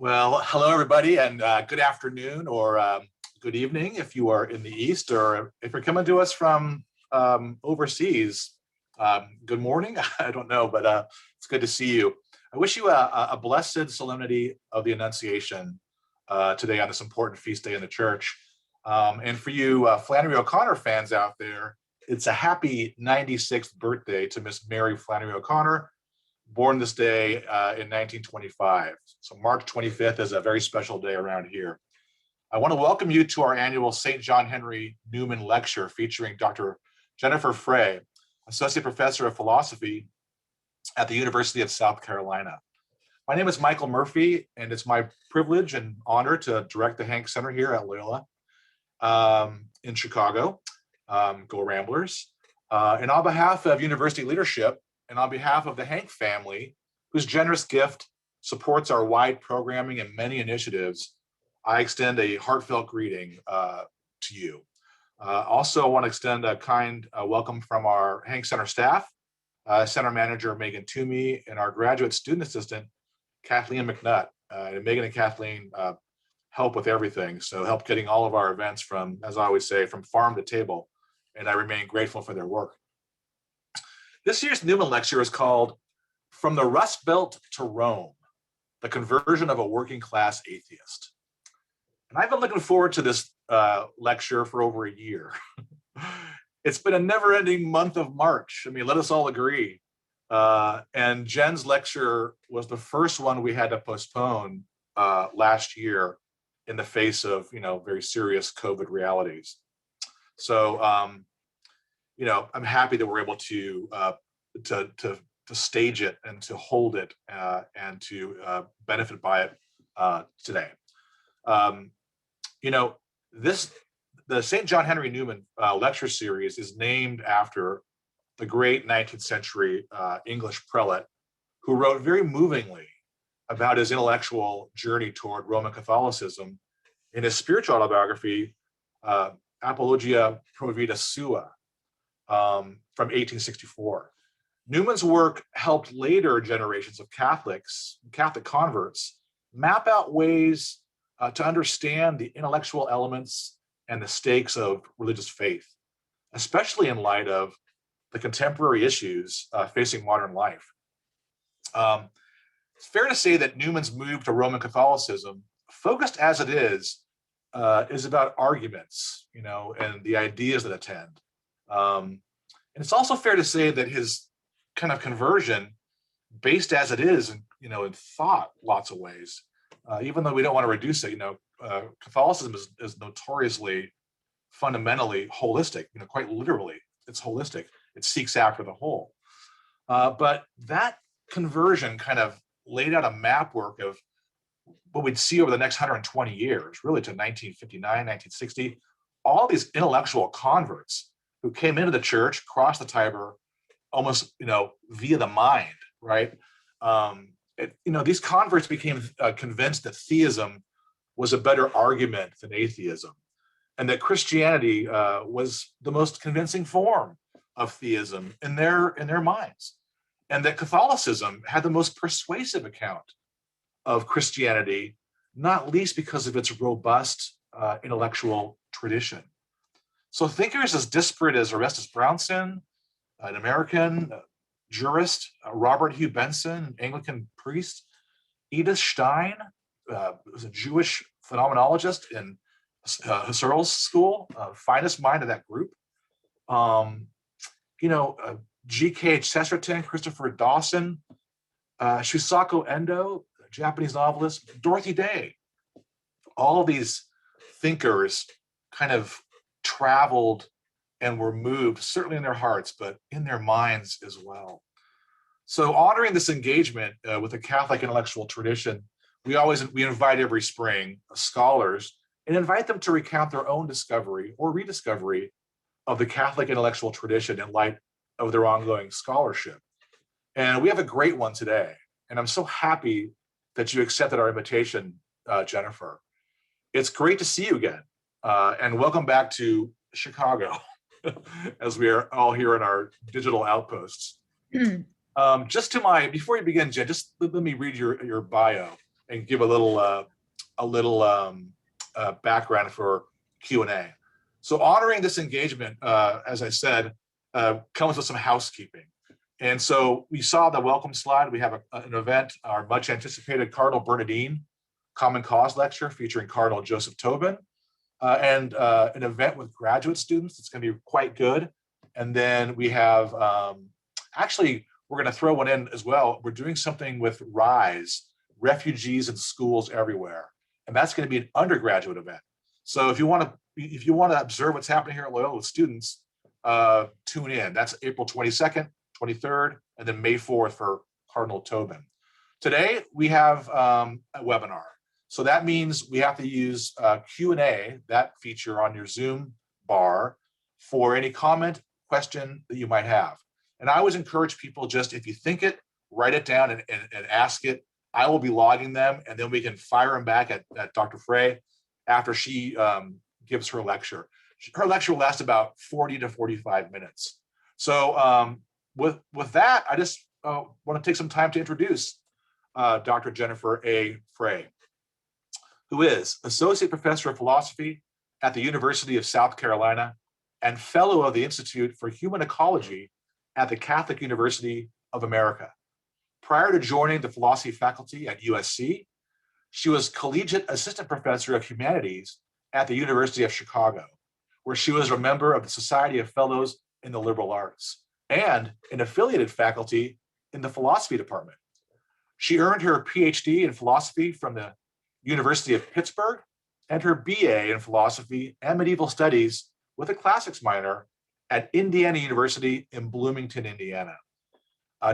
Well, hello everybody, and good afternoon or good evening if you are in the East, or if you're coming to us from overseas. Good morning. I don't know, but it's good to see you. I wish you a blessed solemnity of the Annunciation today on this important feast day in the church. And for you Flannery O'Connor fans out there, it's a happy 96th birthday to Miss Mary Flannery O'Connor, born this day in 1925. So March 25th is a very special day around here. I want to welcome you to our annual St. John Henry Newman Lecture featuring Dr. Jennifer Frey, Associate Professor of Philosophy at the University of South Carolina. My name is Michael Murphy, and it's my privilege and honor to direct the Hank Center here at Loyola in Chicago. Go Ramblers. And on behalf of university leadership, and on behalf of the Hank family, whose generous gift supports our wide programming and many initiatives, I extend a heartfelt greeting to you. Also, I want to extend a kind welcome from our Hank Center staff, Center Manager Megan Toomey, and our graduate student assistant, Kathleen McNutt. And Megan and Kathleen help with everything, so help getting all of our events from, as I always say, from farm to table, and I remain grateful for their work. This year's Newman Lecture is called From the Rust Belt to Rome, the Conversion of a Working Class Atheist. And I've been looking forward to this lecture for over a year. It's been a never-ending month of March. I mean, let us all agree. And Jen's lecture was the first one we had to postpone last year in the face of, very serious COVID realities. So, I'm happy that we're able to stage it and to hold it and to benefit by it today. The St. John Henry Newman lecture series is named after the great 19th century English prelate who wrote very movingly about his intellectual journey toward Roman Catholicism in his spiritual autobiography, Apologia Pro Vita Sua, from 1864. Newman's work helped later generations of Catholic converts map out ways to understand the intellectual elements and the stakes of religious faith, especially in light of the contemporary issues facing modern life. It's fair to say that Newman's move to Roman Catholicism, focused as it is about arguments, and the ideas that attend. And it's also fair to say that his kind of conversion, based as it is, in thought, lots of ways, even though we don't want to reduce it, Catholicism is notoriously, fundamentally holistic, quite literally, it's holistic. It seeks after the whole. But that conversion kind of laid out a map work of what we'd see over the next 120 years, really to 1959, 1960, all these intellectual converts who came into the church, crossed the Tiber, almost, via the mind, right? These converts became convinced that theism was a better argument than atheism, and that Christianity was the most convincing form of theism in their minds, and that Catholicism had the most persuasive account of Christianity, not least because of its robust intellectual tradition. So thinkers as disparate as Orestes Brownson, an American jurist, Robert Hugh Benson, an Anglican priest, Edith Stein, was a Jewish phenomenologist in Husserl's school, finest mind of that group. G.K.H. Chesterton, Christopher Dawson, Shusaku Endo, a Japanese novelist, Dorothy Day. All these thinkers kind of traveled and were moved, certainly in their hearts, but in their minds as well. So honoring this engagement with the Catholic intellectual tradition, we invite every spring scholars and invite them to recount their own discovery or rediscovery of the Catholic intellectual tradition in light of their ongoing scholarship. And we have a great one today. And I'm so happy that you accepted our invitation, Jennifer. It's great to see you again. And welcome back to Chicago, as we are all here in our digital outposts. Before you begin, Jen, just let me read your bio. and give a little background for Q&A. So honoring this engagement, as I said, comes with some housekeeping. And so we saw the welcome slide. We have an event, our much anticipated Cardinal Bernardine Common Cause Lecture featuring Cardinal Joseph Tobin, and an event with graduate students. It's going to be quite good. And then we have, actually, we're going to throw one in as well. We're doing something with RISE, Refugees in Schools Everywhere. And that's going to be an undergraduate event. So if you want to observe what's happening here at Loyola with students, tune in. That's April 22nd, 23rd, and then May 4th for Cardinal Tobin. Today, we have a webinar. So that means we have to use Q&A, that feature on your Zoom bar, for any comment, question that you might have. And I always encourage people, just if you think it, write it down and ask it. I will be logging them, and then we can fire them back at Dr. Frey after she gives her lecture. Her lecture will last about 40 to 45 minutes. So with that, I just want to take some time to introduce Dr. Jennifer A. Frey, who is Associate Professor of Philosophy at the University of South Carolina and Fellow of the Institute for Human Ecology at the Catholic University of America. Prior to joining the philosophy faculty at USC, she was Collegiate Assistant Professor of Humanities at the University of Chicago, where she was a member of the Society of Fellows in the Liberal Arts and an affiliated faculty in the philosophy department. She earned her PhD in philosophy from the University of Pittsburgh and her BA in philosophy and medieval studies with a classics minor at Indiana University in Bloomington, Indiana.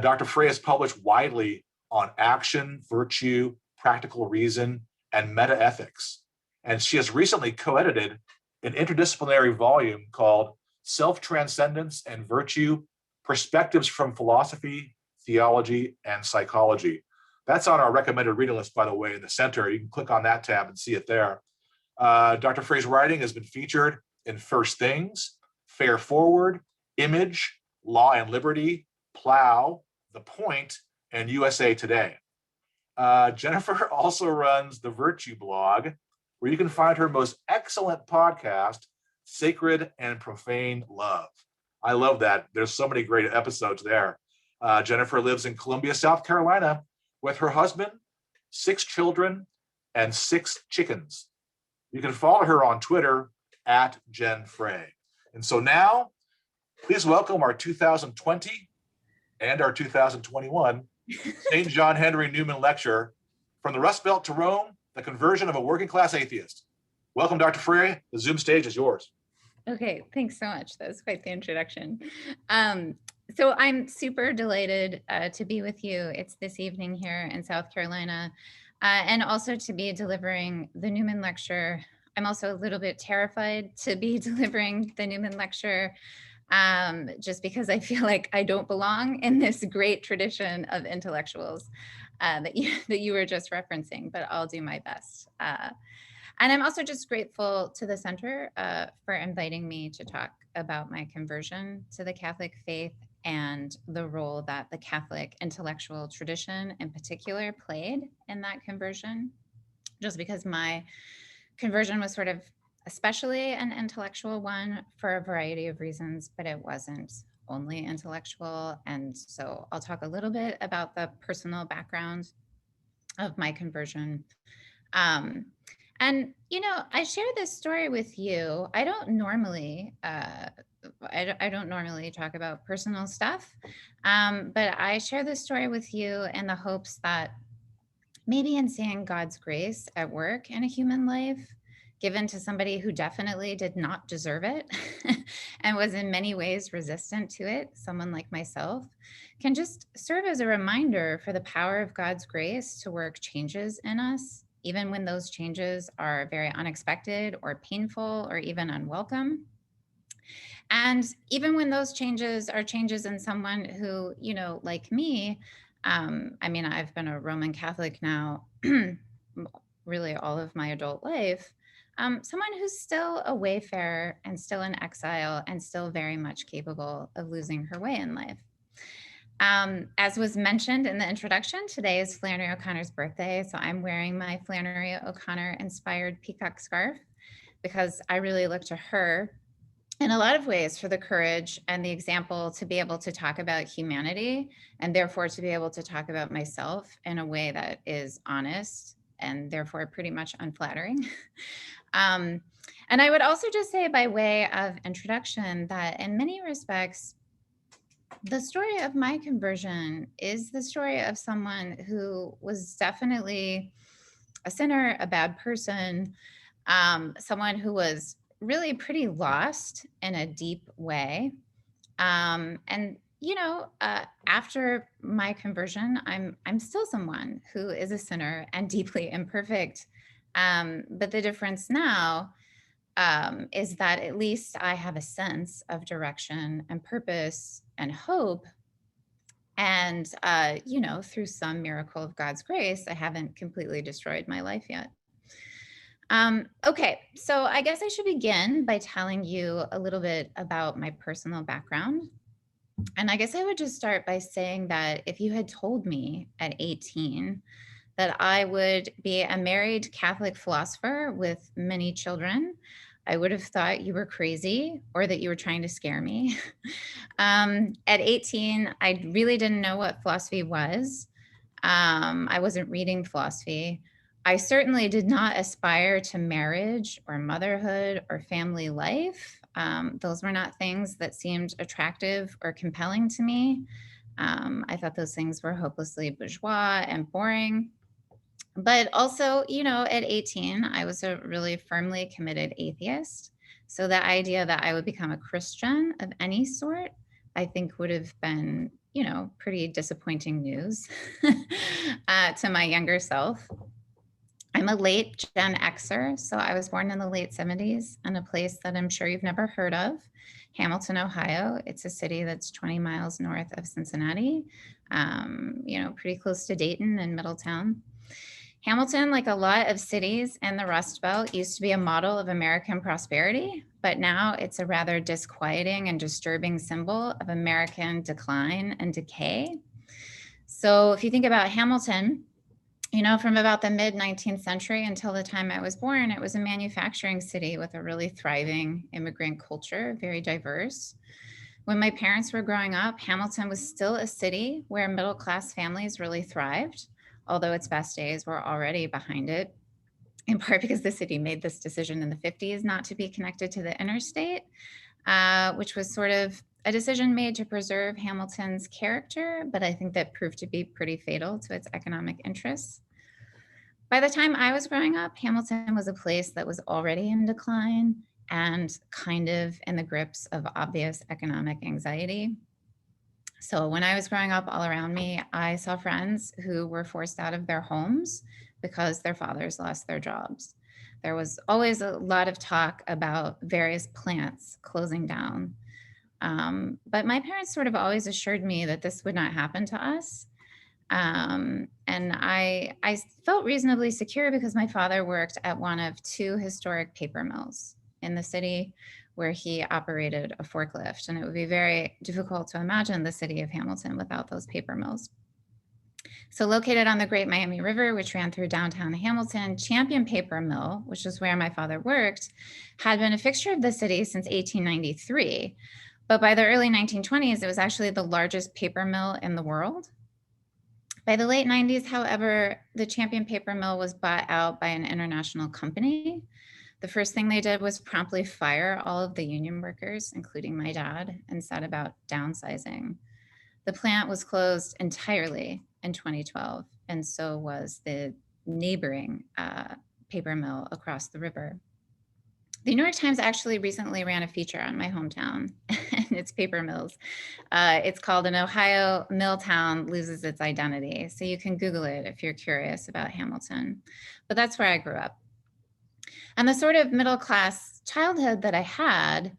Dr. Frey has published widely on action, virtue, practical reason, and metaethics. And she has recently co-edited an interdisciplinary volume called Self-Transcendence and Virtue, Perspectives from Philosophy, Theology, and Psychology. That's on our recommended reading list, by the way, in the center. You can click on that tab and see it there. Dr. Frey's writing has been featured in First Things, Fair Forward, Image, Law and Liberty, Plow, The Point, and USA Today. Jennifer also runs the Virtue blog, where you can find her most excellent podcast, Sacred and Profane Love. I love that. There's so many great episodes there. Jennifer lives in Columbia, South Carolina, with her husband, 6 children, and 6 chickens. You can follow her on Twitter at Jen Frey. And so now, please welcome our 2020 and our 2021 St. John Henry Newman Lecture, From the Rust Belt to Rome, the Conversion of a Working Class Atheist. Welcome, Dr. Frey. The Zoom stage is yours. Okay, thanks so much. That was quite the introduction. So I'm super delighted to be with you. It's this evening here in South Carolina, and also to be delivering the Newman Lecture. I'm also a little bit terrified to be delivering the Newman Lecture, just because I feel like I don't belong in this great tradition of intellectuals that you were just referencing, but I'll do my best. And I'm also just grateful to the center for inviting me to talk about my conversion to the Catholic faith and the role that the Catholic intellectual tradition in particular played in that conversion, just because my conversion was sort of especially an intellectual one for a variety of reasons, but it wasn't only intellectual. And so I'll talk a little bit about the personal background of my conversion. And, you know, I share this story with you. I don't normally talk about personal stuff, but I share this story with you in the hopes that maybe in seeing God's grace at work in a human life, given to somebody who definitely did not deserve it and was in many ways resistant to it, someone like myself, can just serve as a reminder for the power of God's grace to work changes in us, even when those changes are very unexpected or painful or even unwelcome. And even when those changes are changes in someone who, you know, like me, I mean, I've been a Roman Catholic now really all of my adult life, someone who's still a wayfarer and still in exile and still very much capable of losing her way in life. As was mentioned in the introduction, today is Flannery O'Connor's birthday, so I'm wearing my Flannery O'Connor inspired peacock scarf because I really look to her in a lot of ways for the courage and the example to be able to talk about humanity and therefore to be able to talk about myself in a way that is honest and therefore pretty much unflattering. And I would also just say by way of introduction that in many respects, the story of my conversion is the story of someone who was definitely a sinner, a bad person, someone who was really pretty lost in a deep way. And after my conversion, I'm still someone who is a sinner and deeply imperfect. But the difference now is that at least I have a sense of direction and purpose and hope. And, through some miracle of God's grace, I haven't completely destroyed my life yet. Okay, so I guess I should begin by telling you a little bit about my personal background. And I guess I would just start by saying that if you had told me at 18 that I would be a married Catholic philosopher with many children, I would have thought you were crazy or that you were trying to scare me. At 18, I really didn't know what philosophy was. I wasn't reading philosophy. I certainly did not aspire to marriage or motherhood or family life. Those were not things that seemed attractive or compelling to me. I thought those things were hopelessly bourgeois and boring. But also, at 18, I was a really firmly committed atheist. So the idea that I would become a Christian of any sort, I think would have been, pretty disappointing news to my younger self. I'm a late Gen Xer, so I was born in the late 70s in a place that I'm sure you've never heard of, Hamilton, Ohio. It's a city that's 20 miles north of Cincinnati, pretty close to Dayton and Middletown. Hamilton, like a lot of cities in the Rust Belt, used to be a model of American prosperity, but now it's a rather disquieting and disturbing symbol of American decline and decay. So if you think about Hamilton, from about the mid 19th century until the time I was born, it was a manufacturing city with a really thriving immigrant culture, very diverse. When my parents were growing up, Hamilton was still a city where middle-class families really thrived, although its best days were already behind it, in part because the city made this decision in the 50s not to be connected to the interstate, which was sort of a decision made to preserve Hamilton's character, but I think that proved to be pretty fatal to its economic interests. By the time I was growing up, Hamilton was a place that was already in decline and kind of in the grips of obvious economic anxiety. So when I was growing up, all around me, I saw friends who were forced out of their homes because their fathers lost their jobs. There was always a lot of talk about various plants closing down. But my parents sort of always assured me that this would not happen to us. And I felt reasonably secure because my father worked at one of two historic paper mills in the city where he operated a forklift. And it would be very difficult to imagine the city of Hamilton without those paper mills. So located on the Great Miami River, which ran through downtown Hamilton, Champion Paper Mill, which is where my father worked, had been a fixture of the city since 1893. But by the early 1920s, it was actually the largest paper mill in the world. By the late 90s, however, the Champion Paper Mill was bought out by an international company. The first thing they did was promptly fire all of the union workers, including my dad, and set about downsizing. The plant was closed entirely in 2012, and so was the neighboring paper mill across the river. The New York Times actually recently ran a feature on my hometown and its paper mills. It's called "An Ohio Mill Town Loses Its Identity." So you can Google it if you're curious about Hamilton. But that's where I grew up. And the sort of middle-class childhood that I had,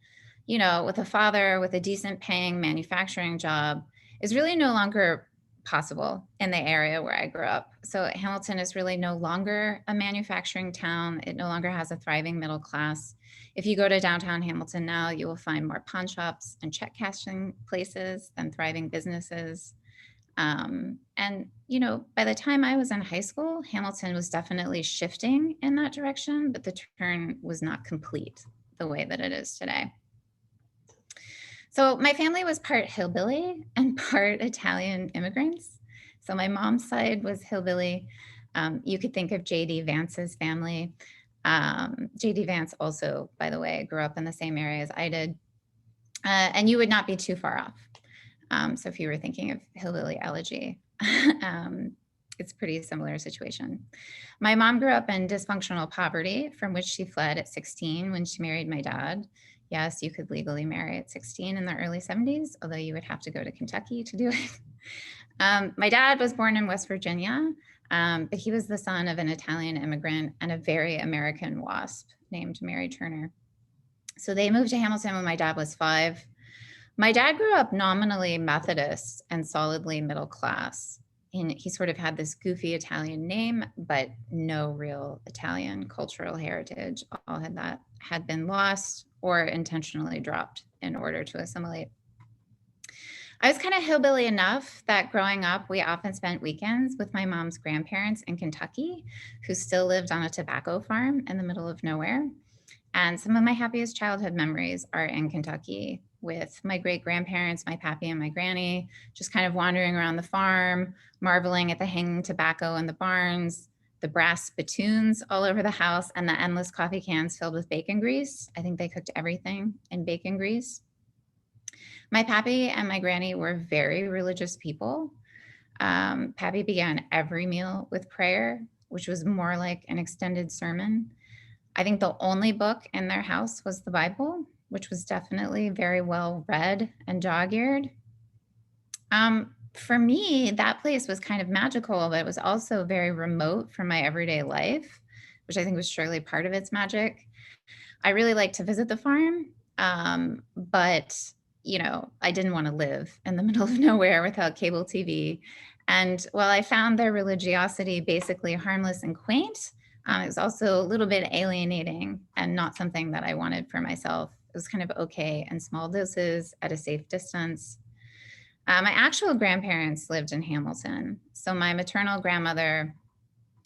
with a father with a decent paying manufacturing job is really no longer possible in the area where I grew up. So Hamilton is really no longer a manufacturing town. It no longer has a thriving middle class. If you go to downtown Hamilton now, you will find more pawn shops and check cashing places than thriving businesses. And, you know, by the time I was in high school, Hamilton was definitely shifting in that direction, but the turn was not complete the way that it is today. So my family was part hillbilly and part Italian immigrants. So my mom's side was hillbilly. You could think of J.D. Vance's family. J.D. Vance also, by the way, grew up in the same area as I did. And you would not be too far off. So if you were thinking of hillbilly elegy, it's a pretty similar situation. My mom grew up in dysfunctional poverty from which she fled at 16 when she married my dad. Yes, you could legally marry at 16 in the early 70s, although you would have to go to Kentucky to do it. My dad was born in West Virginia, but he was the son of an Italian immigrant and a very American WASP named Mary Turner. So they moved to Hamilton when my dad was 5. My dad grew up nominally Methodist and solidly middle class. And he sort of had this goofy Italian name, but no real Italian cultural heritage. All had that had been lost or intentionally dropped in order to assimilate. I was kind of hillbilly enough that growing up, we often spent weekends with my mom's grandparents in Kentucky, who still lived on a tobacco farm in the middle of nowhere. And some of my happiest childhood memories are in Kentucky with my great grandparents, my pappy and my granny, just kind of wandering around the farm, marveling at the hanging tobacco in the barns, the brass spittoons all over the house, and the endless coffee cans filled with bacon grease. I think they cooked everything in bacon grease. My pappy and my granny were very religious people. Pappy began every meal with prayer, which was more like an extended sermon. I think the only book in their house was the Bible, which was definitely very well read and dog-eared. For me, that place was kind of magical, but it was also very remote from my everyday life, which I think was surely part of its magic. I really liked to visit the farm, but you know, I didn't want to live in the middle of nowhere without cable TV. And while I found their religiosity basically harmless and quaint, it was also a little bit alienating and not something that I wanted for myself. It was kind of okay in small doses at a safe distance. My actual grandparents lived in Hamilton. So my maternal grandmother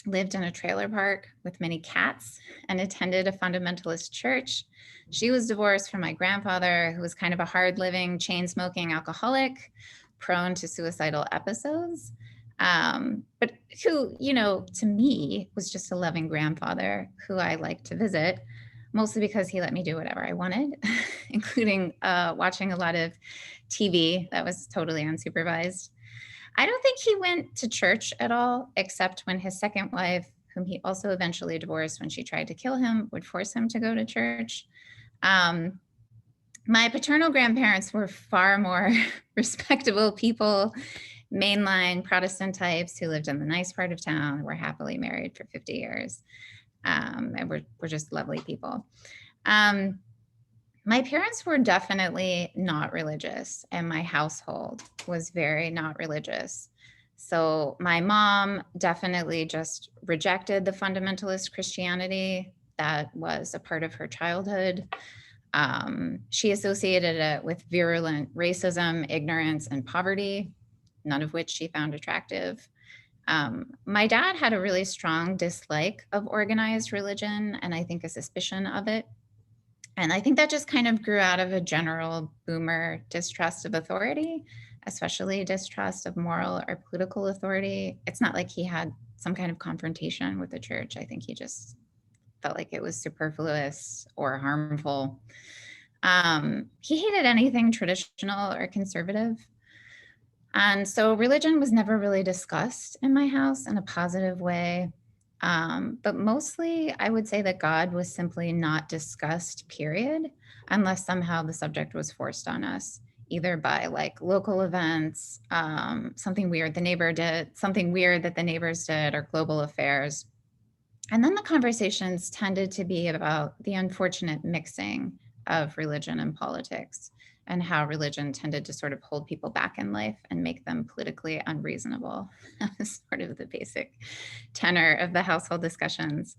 lived in a trailer park with many cats and attended a fundamentalist church. She was divorced from my grandfather, who was kind of a hard-living, chain-smoking alcoholic, prone to suicidal episodes, but who, you know, to me was just a loving grandfather who I liked to visit, mostly because he let me do whatever I wanted, including watching a lot of TV that was totally unsupervised. I don't think he went to church at all, except when his second wife, whom he also eventually divorced when she tried to kill him, would force him to go to church. My paternal grandparents were far more respectable people, mainline Protestant types who lived in the nice part of town, were happily married for 50 years, and were just lovely people. My parents were definitely not religious, and my household was very not religious. So my mom definitely just rejected the fundamentalist Christianity that was a part of her childhood. She associated it with virulent racism, ignorance, and poverty, none of which she found attractive. My dad had a really strong dislike of organized religion, and I think a suspicion of it. And I think that just kind of grew out of a general boomer distrust of authority, especially distrust of moral or political authority. It's not like he had some kind of confrontation with the church. I think he just felt like it was superfluous or harmful. He hated anything traditional or conservative. And so religion was never really discussed in my house in a positive way. But mostly I would say that God was simply not discussed, period, unless somehow the subject was forced on us, either by like local events, something weird the neighbor did, something weird that the neighbors did, or global affairs. And then the conversations tended to be about the unfortunate mixing of religion and politics, and how religion tended to sort of hold people back in life and make them politically unreasonable. That was sort of the basic tenor of the household discussions.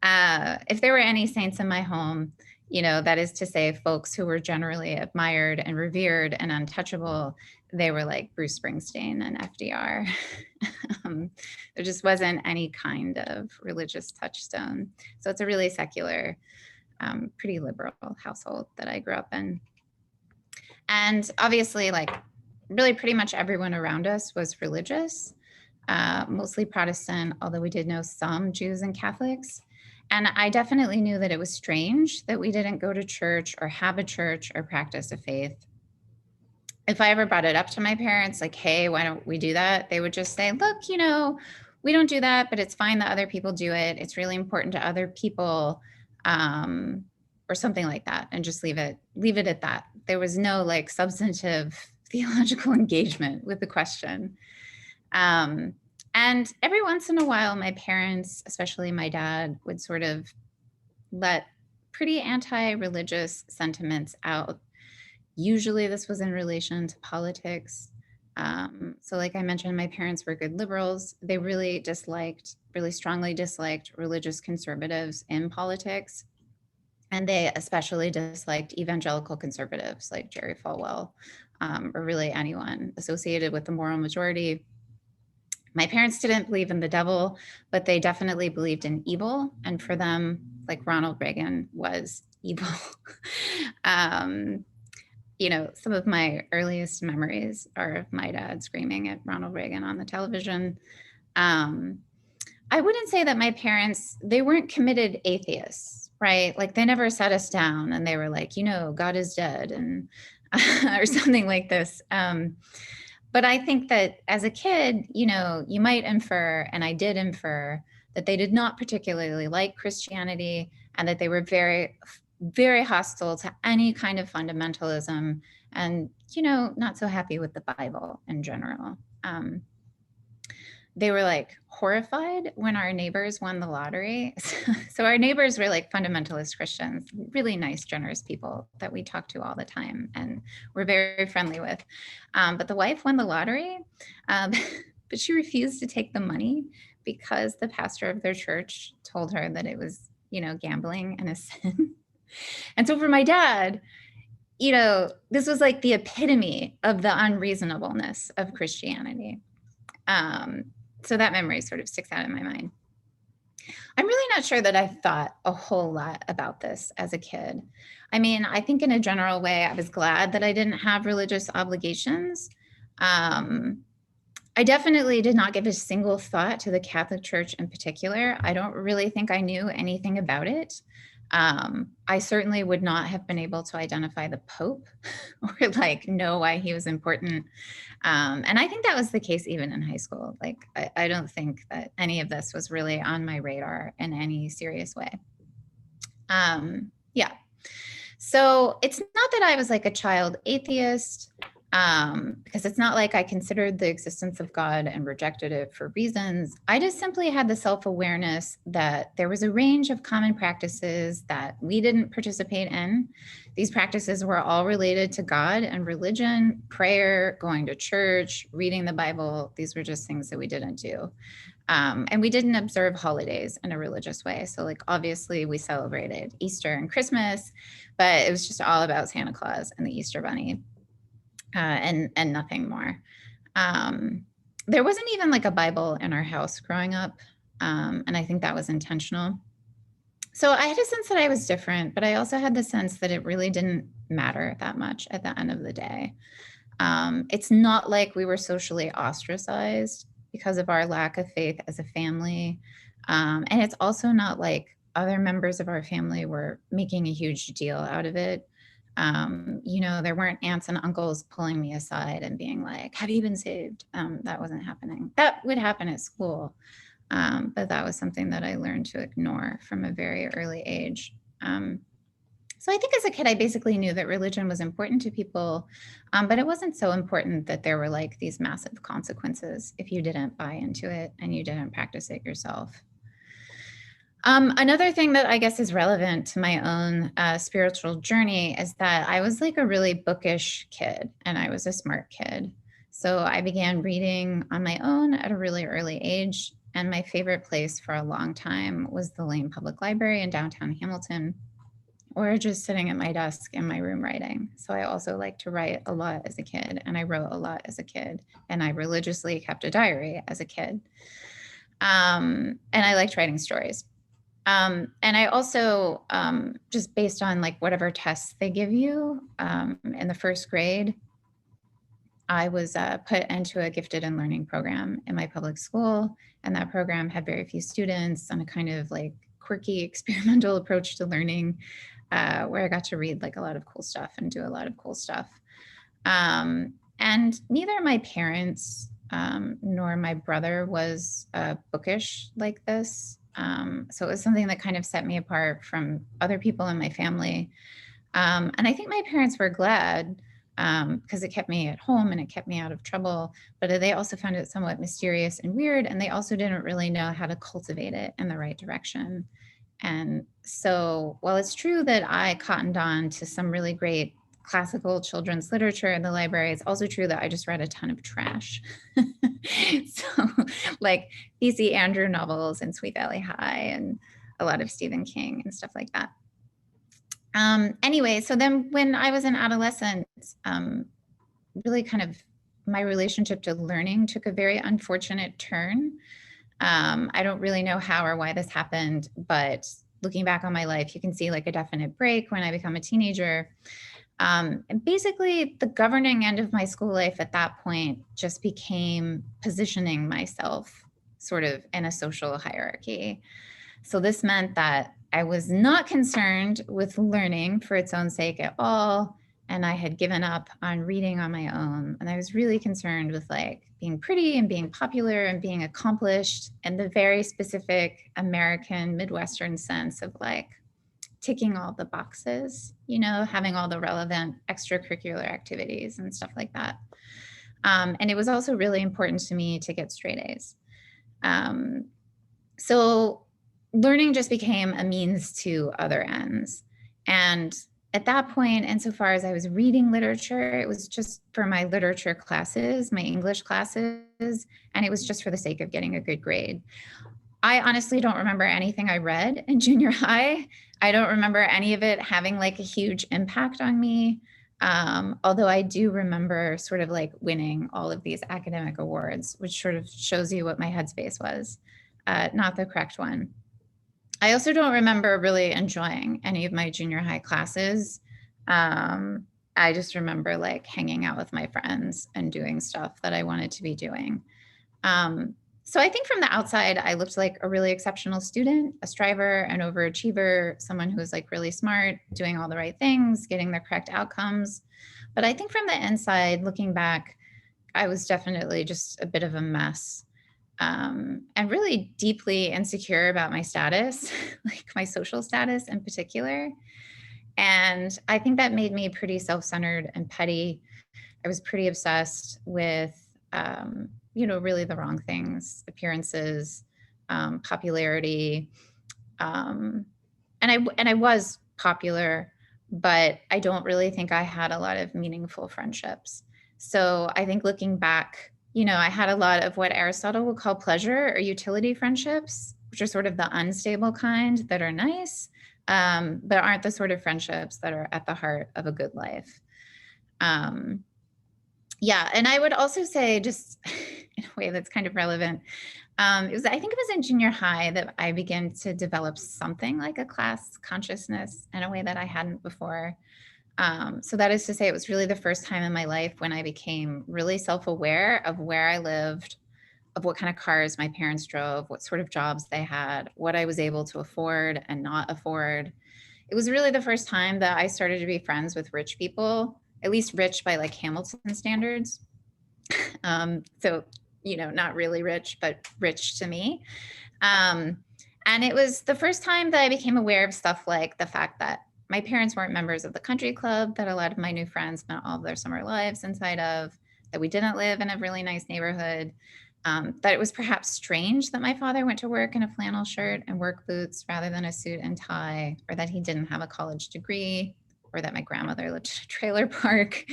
If there were any saints in my home, That is to say, folks who were generally admired and revered and untouchable, they were like Bruce Springsteen and FDR. There just wasn't any kind of religious touchstone. So it's a really secular, pretty liberal household that I grew up in. And obviously, like, really pretty much everyone around us was religious, mostly Protestant, although we did know some Jews and Catholics. And I definitely knew that it was strange that we didn't go to church or have a church or practice a faith. If I ever brought it up to my parents, like, hey, why don't we do that? They would just say, look, we don't do that, but it's fine that other people do it. It's really important to other people, or something like that, and just leave it at that. There was no like substantive theological engagement with the question. And every once in a while, my parents, especially my dad, would sort of let pretty anti-religious sentiments out. Usually this was in relation to politics. So like I mentioned, my parents were good liberals. They really strongly disliked religious conservatives in politics. And they especially disliked evangelical conservatives like Jerry Falwell, or really anyone associated with the moral majority. My parents didn't believe in the devil, but they definitely believed in evil. And for them, like, Ronald Reagan was evil. Some of my earliest memories are of my dad screaming at Ronald Reagan on the television. I wouldn't say that my parents, they weren't committed atheists, right? Like, they never sat us down and they were like, God is dead, and or something like this. But I think that as a kid, you might infer, and I did infer, that they did not particularly like Christianity, and that they were very, very hostile to any kind of fundamentalism, and, not so happy with the Bible in general. They were like horrified when our neighbors won the lottery. So our neighbors were like fundamentalist Christians, really nice, generous people that we talked to all the time and were very friendly with. But the wife won the lottery, but she refused to take the money because the pastor of their church told her that it was, gambling and a sin. And so for my dad, this was like the epitome of the unreasonableness of Christianity. So that memory sort of sticks out in my mind. I'm really not sure that I thought a whole lot about this as a kid. I mean, I think in a general way, I was glad that I didn't have religious obligations. I definitely did not give a single thought to the Catholic Church in particular. I don't really think I knew anything about it. I certainly would not have been able to identify the Pope or like know why he was important. And I think that was the case even in high school. Like, I don't think that any of this was really on my radar in any serious way. Yeah. So it's not that I was like a child atheist, because it's not like I considered the existence of God and rejected it for reasons. I just simply had the self-awareness that there was a range of common practices that we didn't participate in. These practices were all related to God and religion, prayer, going to church, reading the Bible. These were just things that we didn't do. And we didn't observe holidays in a religious way. So like, obviously we celebrated Easter and Christmas, but it was just all about Santa Claus and the Easter Bunny. And nothing more. There wasn't even like a Bible in our house growing up. And I think that was intentional. So I had a sense that I was different, but I also had the sense that it really didn't matter that much at the end of the day. It's not like we were socially ostracized because of our lack of faith as a family. And it's also not like other members of our family were making a huge deal out of it. There weren't aunts and uncles pulling me aside and being like, have you been saved? That wasn't happening. That would happen at school. But that was something that I learned to ignore from a very early age. So I think as a kid, I basically knew that religion was important to people, but it wasn't so important that there were like these massive consequences if you didn't buy into it and you didn't practice it yourself. Another thing that I guess is relevant to my own spiritual journey is that I was like a really bookish kid and I was a smart kid. So I began reading on my own at a really early age. And my favorite place for a long time was the Lane Public Library in downtown Hamilton, or just sitting at my desk in my room writing. So I also like to write a lot as a kid, and I wrote a lot as a kid, and I religiously kept a diary as a kid. And I liked writing stories. And I also, just based on like whatever tests they give you in the first grade, I was put into a gifted and learning program in my public school. And that program had very few students and a kind of like quirky experimental approach to learning, where I got to read like a lot of cool stuff and do a lot of cool stuff. And neither my parents nor my brother was bookish like this. So it was something that kind of set me apart from other people in my family. And I think my parents were glad because it kept me at home and it kept me out of trouble. But they also found it somewhat mysterious and weird. And they also didn't really know how to cultivate it in the right direction. And so while it's true that I cottoned on to some really great classical children's literature in the library, it's also true that I just read a ton of trash. So like B.C. Andrew novels and Sweet Valley High and a lot of Stephen King and stuff like that. Anyway, so then when I was an adolescent, really kind of my relationship to learning took a very unfortunate turn. I don't really know how or why this happened, but looking back on my life, you can see like a definite break when I become a teenager. And basically the governing end of my school life at that point just became positioning myself sort of in a social hierarchy. So this meant that I was not concerned with learning for its own sake at all. And I had given up on reading on my own. And I was really concerned with like being pretty and being popular and being accomplished in the very specific American Midwestern sense of like ticking all the boxes, you know, having all the relevant extracurricular activities and stuff like that. And it was also really important to me to get straight A's. So learning just became a means to other ends. And at that point, insofar as I was reading literature, it was just for my literature classes, my English classes, and it was just for the sake of getting a good grade. I honestly don't remember anything I read in junior high. I don't remember any of it having like a huge impact on me. Although I do remember sort of like winning all of these academic awards, which sort of shows you what my headspace was, not the correct one. I also don't remember really enjoying any of my junior high classes. I just remember like hanging out with my friends and doing stuff that I wanted to be doing. So I think from the outside, I looked like a really exceptional student, a striver, an overachiever, someone who was like really smart, doing all the right things, getting the correct outcomes. But I think from the inside, looking back, I was definitely just a bit of a mess. And really deeply insecure about my status, like my social status in particular. And I think that made me pretty self-centered and petty. I was pretty obsessed with, really the wrong things, appearances, popularity. And I was popular, but I don't really think I had a lot of meaningful friendships. So I think looking back, I had a lot of what Aristotle would call pleasure or utility friendships, which are sort of the unstable kind that are nice, but aren't the sort of friendships that are at the heart of a good life. Yeah, and I would also say, just in a way that's kind of relevant, I think it was in junior high that I began to develop something like a class consciousness in a way that I hadn't before. So that is to say, it was really the first time in my life when I became really self-aware of where I lived, of what kind of cars my parents drove, what sort of jobs they had, what I was able to afford and not afford. It was really the first time that I started to be friends with rich people, at least rich by like Hamilton standards. So, not really rich, but rich to me. And it was the first time that I became aware of stuff like the fact that my parents weren't members of the country club that a lot of my new friends spent all of their summer lives inside of, that we didn't live in a really nice neighborhood, that it was perhaps strange that my father went to work in a flannel shirt and work boots rather than a suit and tie, or that he didn't have a college degree, or that my grandmother lived in a trailer park,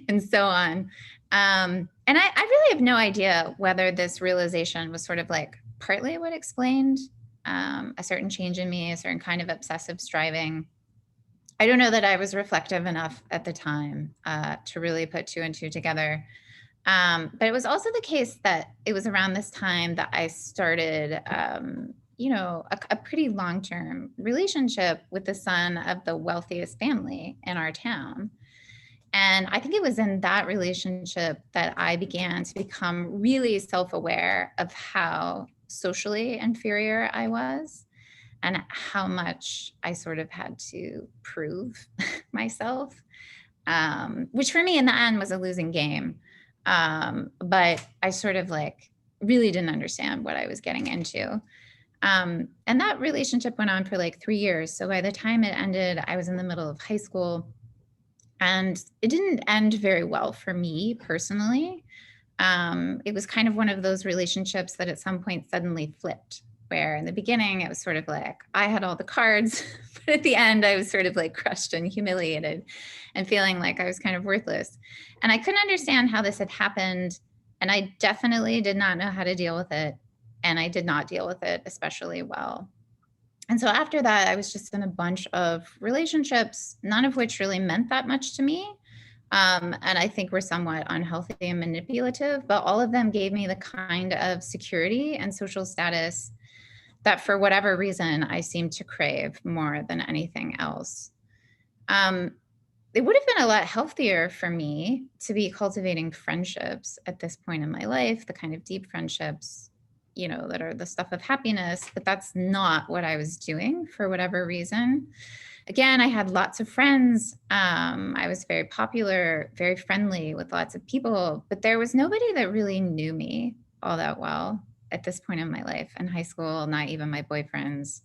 and so on. And I really have no idea whether this realization was sort of like partly what explained a certain change in me, a certain kind of obsessive striving, I don't know that I was reflective enough at the time to really put two and two together. But it was also the case that it was around this time that I started, a pretty long-term relationship with the son of the wealthiest family in our town. And I think it was in that relationship that I began to become really self-aware of how socially inferior I was and how much I sort of had to prove myself, which for me in the end was a losing game. But I sort of like really didn't understand what I was getting into. And that relationship went on for like 3 years. So by the time it ended, I was in the middle of high school. And it didn't end very well for me personally. It was kind of one of those relationships that at some point suddenly flipped, where in the beginning it was sort of like I had all the cards, but at the end I was sort of like crushed and humiliated and feeling like I was kind of worthless. And I couldn't understand how this had happened. And I definitely did not know how to deal with it. And I did not deal with it especially well. And so after that, I was just in a bunch of relationships, none of which really meant that much to me. And I think were somewhat unhealthy and manipulative, but all of them gave me the kind of security and social status that for whatever reason, I seemed to crave more than anything else. Um, it would have been a lot healthier for me to be cultivating friendships at this point in my life, the kind of deep friendships, that are the stuff of happiness, but that's not what I was doing for whatever reason. Again, I had lots of friends. I was very popular, very friendly with lots of people, but there was nobody that really knew me all that well at this point in my life. In high school, not even my boyfriends.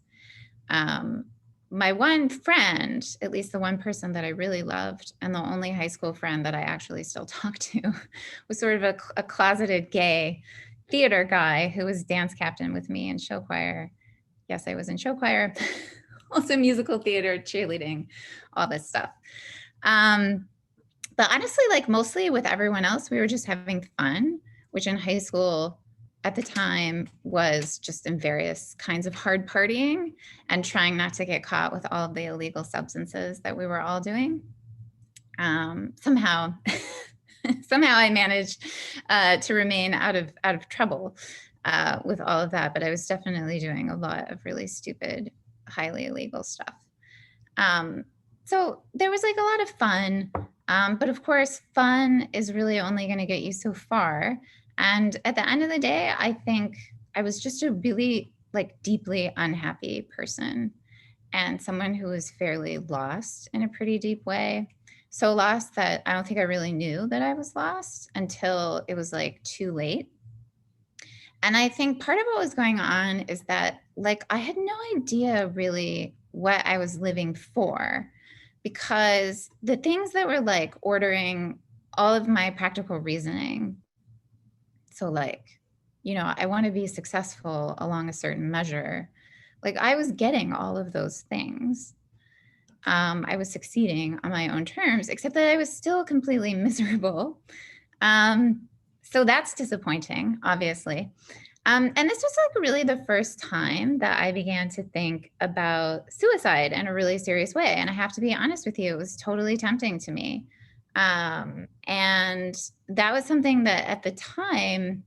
Um, my one friend, at least the one person that I really loved, and the only high school friend that I actually still talk to, was sort of a closeted gay theater guy who was dance captain with me in show choir. Yes, I was in show choir, also musical theater, cheerleading, all this stuff. But honestly, like mostly with everyone else, we were just having fun, which in high school at the time was just in various kinds of hard partying and trying not to get caught with all of the illegal substances that we were all doing. Somehow I managed to remain out of trouble with all of that, but I was definitely doing a lot of really stupid, highly illegal stuff. So there was like a lot of fun, but of course, fun is really only going to get you so far. And at the end of the day, I think I was just a really like deeply unhappy person and someone who was fairly lost in a pretty deep way. So lost that I don't think I really knew that I was lost until it was like too late. And I think part of what was going on is that like I had no idea really what I was living for, because the things that were like ordering all of my practical reasoning, so like, I want to be successful along a certain measure. Like I was getting all of those things. I was succeeding on my own terms, except that I was still completely miserable. So that's disappointing, obviously. And this was like really the first time that I began to think about suicide in a really serious way. And I have to be honest with you, it was totally tempting to me. And that was something that at the time,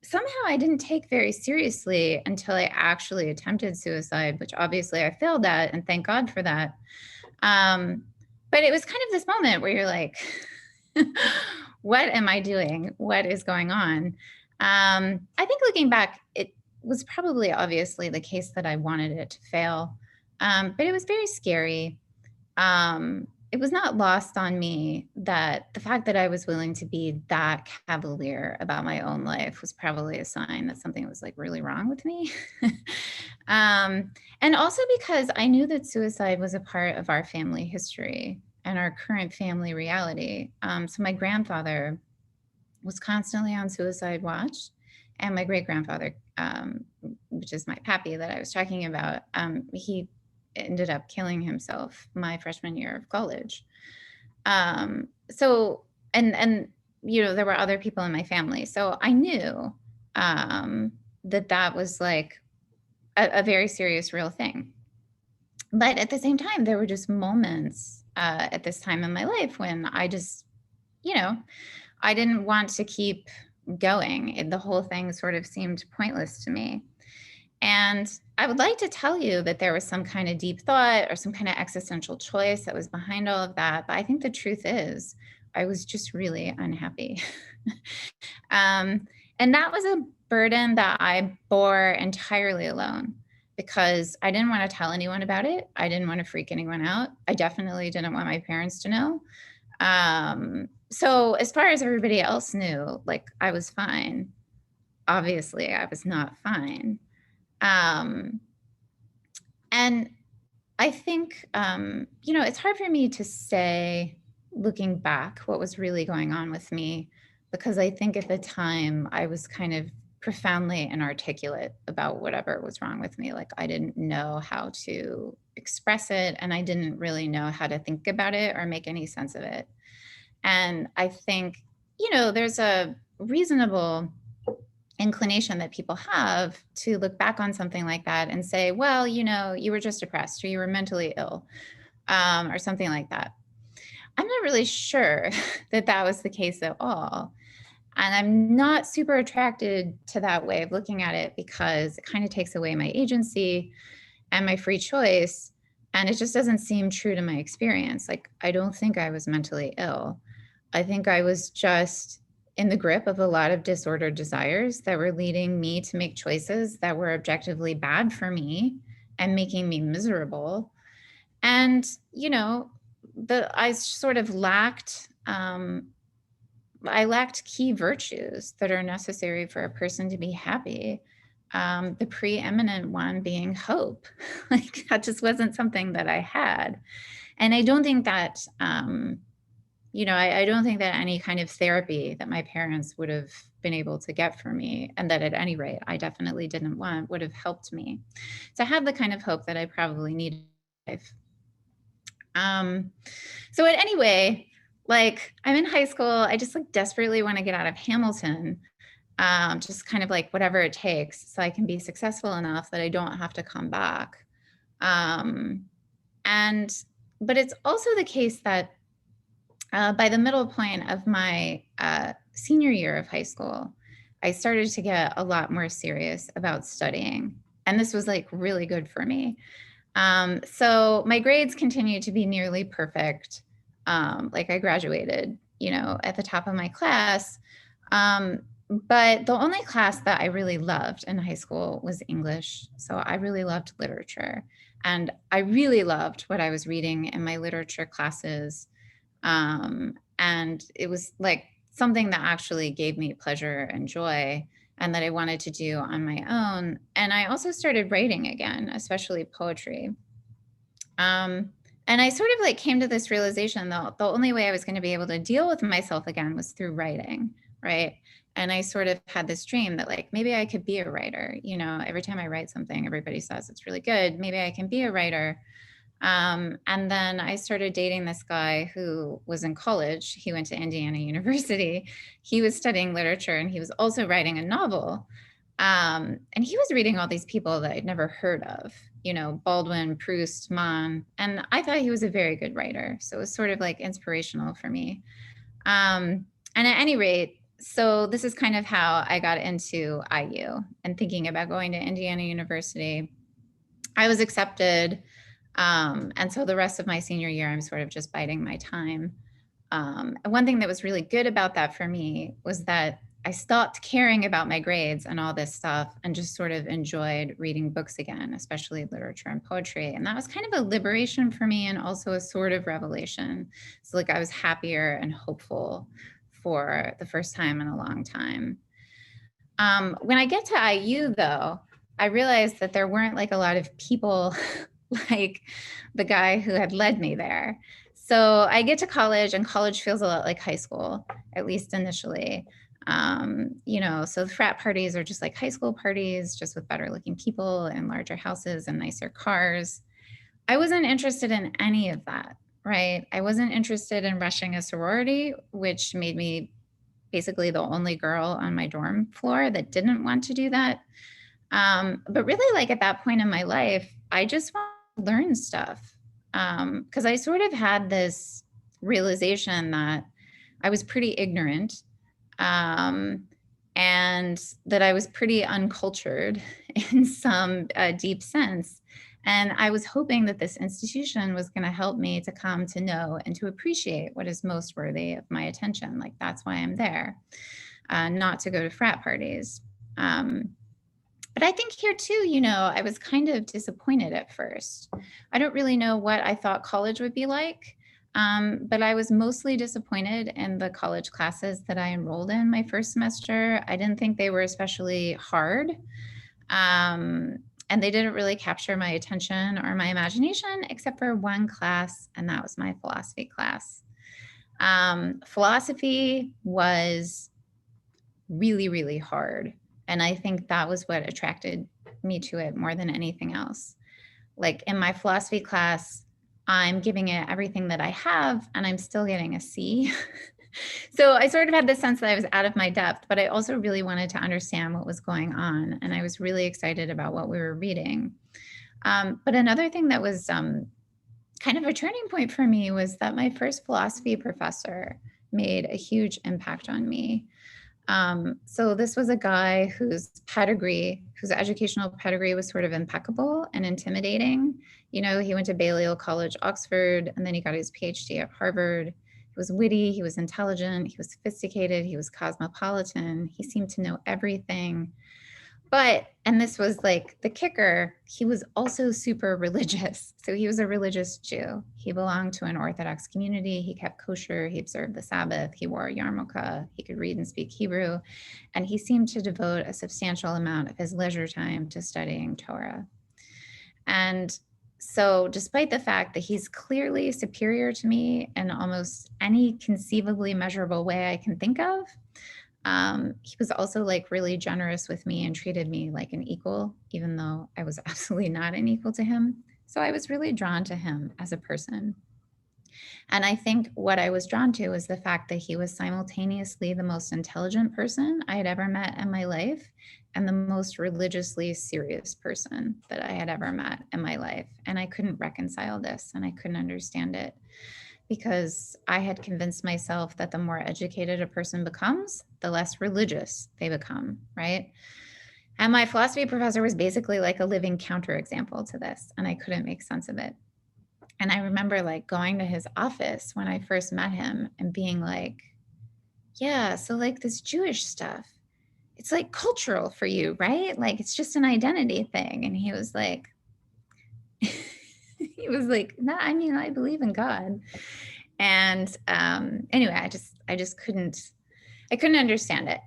somehow I didn't take very seriously until I actually attempted suicide, which obviously I failed at, and thank God for that. But it was kind of this moment where you're like, what am I doing? What is going on? I think looking back, it was probably obviously the case that I wanted it to fail, but it was very scary. It was not lost on me that the fact that I was willing to be that cavalier about my own life was probably a sign that something was like really wrong with me. And also because I knew that suicide was a part of our family history and our current family reality. So my grandfather was constantly on suicide watch, and my great grandfather, which is my pappy that I was talking about, he ended up killing himself my freshman year of college. So, and there were other people in my family, so I knew that was like a very serious, real thing. But at the same time, there were just moments at this time in my life when I just, you know, I didn't want to keep going. The whole thing sort of seemed pointless to me. And I would like to tell you that there was some kind of deep thought or some kind of existential choice that was behind all of that. But I think the truth is, I was just really unhappy. And that was a burden that I bore entirely alone because I didn't want to tell anyone about it. I didn't want to freak anyone out. I definitely didn't want my parents to know. So as far as everybody else knew, like I was fine. Obviously, I was not fine. And I think, it's hard for me to say, looking back, what was really going on with me, because I think at the time I was kind of profoundly inarticulate about whatever was wrong with me. Like I didn't know how to express it, and I didn't really know how to think about it or make any sense of it. And I think, there's a reasonable inclination that people have to look back on something like that and say, well, you were just depressed or you were mentally ill, or something like that. I'm not really sure that that was the case at all. And I'm not super attracted to that way of looking at it because it kind of takes away my agency and my free choice. And it just doesn't seem true to my experience. Like, I don't think I was mentally ill. I think I was just in the grip of a lot of disordered desires that were leading me to make choices that were objectively bad for me and making me miserable. And, I sort of lacked, I lacked key virtues that are necessary for a person to be happy. The preeminent one being hope. Like that just wasn't something that I had. And I don't think that, I don't think that any kind of therapy that my parents would have been able to get for me, and that at any rate, I definitely didn't want, would have helped me to have the kind of hope that I probably needed in life. So anyway, like I'm in high school, I just like desperately want to get out of Hamilton, just kind of like whatever it takes so I can be successful enough that I don't have to come back. But it's also the case that by the middle point of my senior year of high school, I started to get a lot more serious about studying. And this was like really good for me. So my grades continued to be nearly perfect. Like I graduated, at the top of my class. But the only class that I really loved in high school was English. So I really loved literature. And I really loved what I was reading in my literature classes. And it was like something that actually gave me pleasure and joy and that I wanted to do on my own. And I also started writing again, especially poetry. And I sort of like came to this realization that the only way I was going to be able to deal with myself again was through writing, right? And I sort of had this dream that like, maybe I could be a writer. Every time I write something, everybody says it's really good. Maybe I can be a writer. And then I started dating this guy who was in college. He went to Indiana University. He was studying literature and he was also writing a novel. And he was reading all these people that I'd never heard of, Baldwin, Proust, Mann. And I thought he was a very good writer. So it was sort of like inspirational for me. And at any rate, so this is kind of how I got into IU and thinking about going to Indiana University. I was accepted. And so the rest of my senior year, I'm sort of just biding my time. And one thing that was really good about that for me was that I stopped caring about my grades and all this stuff and just sort of enjoyed reading books again, especially literature and poetry. And that was kind of a liberation for me and also a sort of revelation. So like I was happier and hopeful for the first time in a long time. When I get to IU though, I realized that there weren't like a lot of people like the guy who had led me there. So I get to college and college feels a lot like high school, at least initially. So the frat parties are just like high school parties, just with better looking people and larger houses and nicer cars. I wasn't interested in any of that, right? I wasn't interested in rushing a sorority, which made me basically the only girl on my dorm floor that didn't want to do that. But really like at that point in my life, I just wanted learn stuff. Because I sort of had this realization that I was pretty ignorant, and that I was pretty uncultured in some deep sense. And I was hoping that this institution was going to help me to come to know and to appreciate what is most worthy of my attention. Like, that's why I'm there, not to go to frat parties. But I think here too, I was kind of disappointed at first. I don't really know what I thought college would be like, but I was mostly disappointed in the college classes that I enrolled in my first semester. I didn't think they were especially hard. And they didn't really capture my attention or my imagination, except for one class, and that was my philosophy class. Philosophy was really, really hard. And I think that was what attracted me to it more than anything else. Like, in my philosophy class, I'm giving it everything that I have, and I'm still getting a C. So I sort of had this sense that I was out of my depth, but I also really wanted to understand what was going on. And I was really excited about what we were reading. But another thing that was kind of a turning point for me was that my first philosophy professor made a huge impact on me. So this was a guy whose educational pedigree was sort of impeccable and intimidating. He went to Balliol College, Oxford, and then he got his PhD at Harvard. He was witty, he was intelligent, he was sophisticated, he was cosmopolitan. He seemed to know everything. But, and this was like the kicker, he was also super religious. So he was a religious Jew. He belonged to an Orthodox community. He kept kosher. He observed the Sabbath. He wore a yarmulke. He could read and speak Hebrew. And he seemed to devote a substantial amount of his leisure time to studying Torah. And so despite the fact that he's clearly superior to me in almost any conceivably measurable way I can think of, he was also like really generous with me and treated me like an equal, even though I was absolutely not an equal to him. So I was really drawn to him as a person. And I think what I was drawn to was the fact that he was simultaneously the most intelligent person I had ever met in my life and the most religiously serious person that I had ever met in my life. And I couldn't reconcile this, and I couldn't understand it, because I had convinced myself that the more educated a person becomes, the less religious they become, right? And my philosophy professor was basically like a living counterexample to this, and I couldn't make sense of it. And I remember like going to his office when I first met him and being like, yeah, so like this Jewish stuff, it's like cultural for you, right? Like it's just an identity thing. And he was like, no, I mean, I believe in God. And anyway, I just couldn't understand it.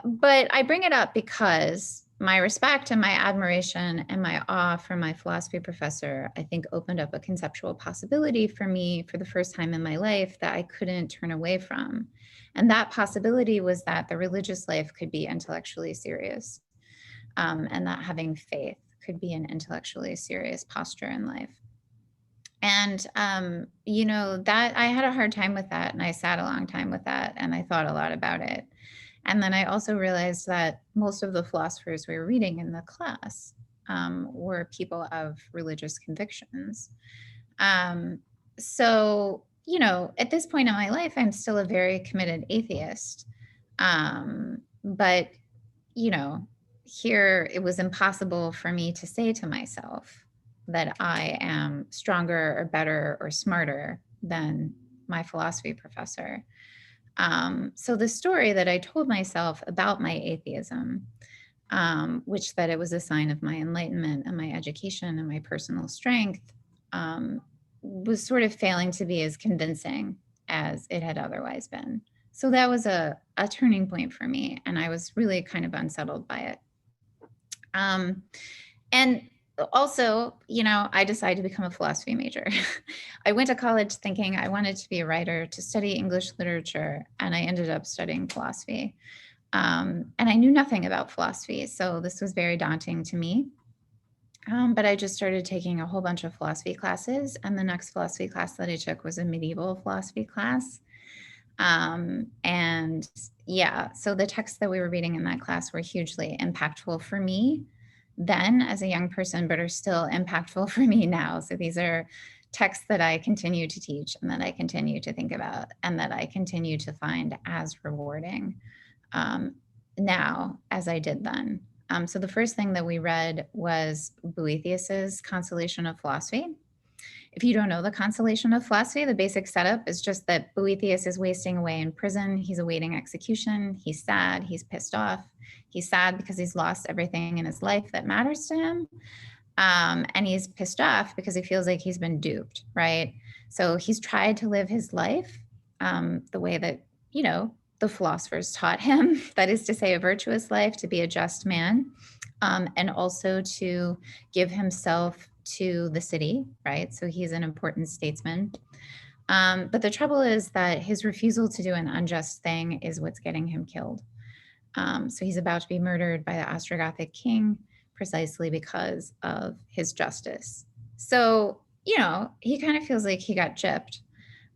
But I bring it up because my respect and my admiration and my awe for my philosophy professor, I think, opened up a conceptual possibility for me for the first time in my life that I couldn't turn away from. And that possibility was that the religious life could be intellectually serious, and that having faith could be an intellectually serious posture in life. And, that I had a hard time with that, and I sat a long time with that, and I thought a lot about it. And then I also realized that most of the philosophers we were reading in the class were people of religious convictions. So, at this point in my life, I'm still a very committed atheist. But, here it was impossible for me to say to myself that I am stronger or better or smarter than my philosophy professor. So the story that I told myself about my atheism, which that it was a sign of my enlightenment and my education and my personal strength, was sort of failing to be as convincing as it had otherwise been. So that was a turning point for me, and I was really kind of unsettled by it. And also, I decided to become a philosophy major. I went to college thinking I wanted to be a writer, to study English literature, and I ended up studying philosophy. And I knew nothing about philosophy, so this was very daunting to me. But I just started taking a whole bunch of philosophy classes, and the next philosophy class that I took was a medieval philosophy class. And yeah, so the texts that we were reading in that class were hugely impactful for me, then as a young person, but are still impactful for me now. So these are texts that I continue to teach and that I continue to think about and that I continue to find as rewarding now as I did then. So the first thing that we read was Boethius's Consolation of Philosophy. If you don't know the Consolation of Philosophy, the basic setup is just that Boethius is wasting away in prison. He's awaiting execution. He's sad. He's pissed off. He's sad because he's lost everything in his life that matters to him. And he's pissed off because he feels like he's been duped, right? So he's tried to live his life the way that, the philosophers taught him, that is to say, a virtuous life, to be a just man, and also to give himself to the city, right? So he's an important statesman. But the trouble is that his refusal to do an unjust thing is what's getting him killed. So he's about to be murdered by the Ostrogothic king precisely because of his justice. So, he kind of feels like he got gypped.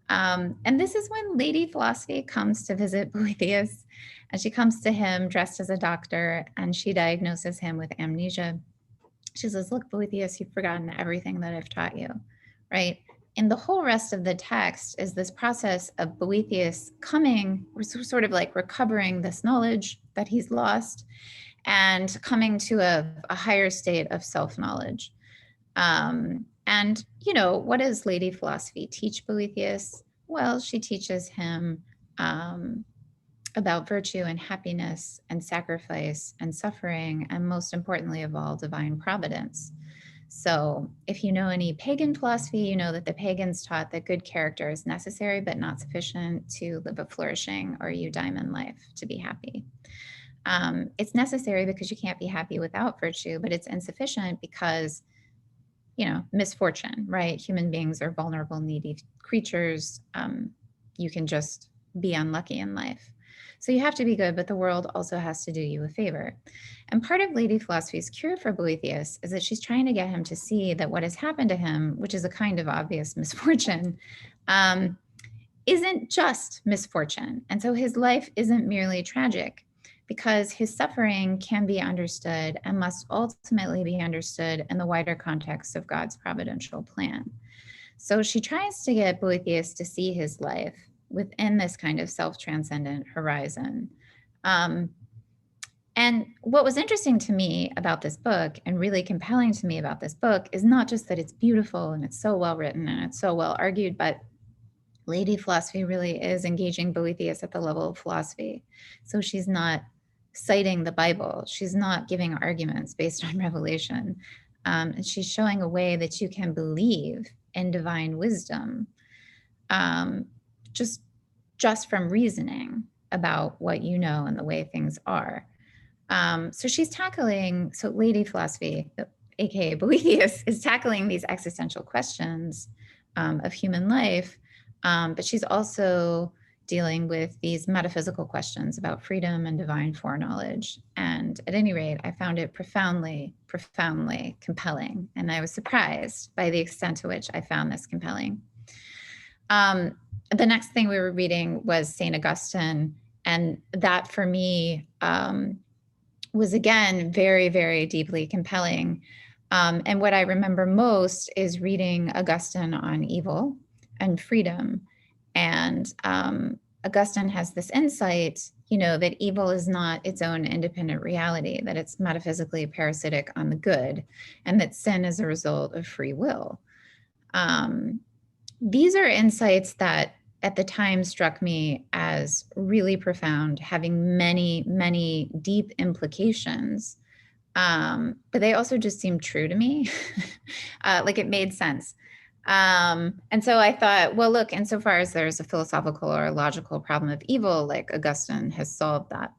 And this is when Lady Philosophy comes to visit Boethius, and she comes to him dressed as a doctor, and she diagnoses him with amnesia. She says, look, Boethius, you've forgotten everything that I've taught you, right? And the whole rest of the text is this process of Boethius coming, sort of like recovering this knowledge that he's lost and coming to a higher state of self-knowledge. And, what does Lady Philosophy teach Boethius? Well, she teaches him about virtue and happiness and sacrifice and suffering, and most importantly of all, divine providence. So if you know any pagan philosophy, you know that the pagans taught that good character is necessary but not sufficient to live a flourishing or eudaimon life, to be happy. It's necessary because you can't be happy without virtue, but it's insufficient because, misfortune, right? Human beings are vulnerable, needy creatures. You can just be unlucky in life. So you have to be good, but the world also has to do you a favor. And part of Lady Philosophy's cure for Boethius is that she's trying to get him to see that what has happened to him, which is a kind of obvious misfortune, isn't just misfortune. And so his life isn't merely tragic, because his suffering can be understood and must ultimately be understood in the wider context of God's providential plan. So she tries to get Boethius to see his life within this kind of self-transcendent horizon. And what was interesting to me about this book and really compelling to me about this book is not just that it's beautiful and it's so well written and it's so well argued, but Lady Philosophy really is engaging Boethius at the level of philosophy. So she's not citing the Bible. She's not giving arguments based on revelation. And she's showing a way that you can believe in divine wisdom just from reasoning about what you know and the way things are. So Lady Philosophy, aka Boethius, is tackling these existential questions of human life, but she's also dealing with these metaphysical questions about freedom and divine foreknowledge. And at any rate, I found it profoundly, profoundly compelling. And I was surprised by the extent to which I found this compelling. The next thing we were reading was St. Augustine. And that for me was, again, very, very deeply compelling. And what I remember most is reading Augustine on evil and freedom. And Augustine has this insight, that evil is not its own independent reality, that it's metaphysically parasitic on the good, and that sin is a result of free will. These are insights that at the time struck me as really profound, having many, many deep implications. But they also just seemed true to me, like it made sense. And so I thought, well, look, insofar as there's a philosophical or a logical problem of evil, like Augustine has solved that.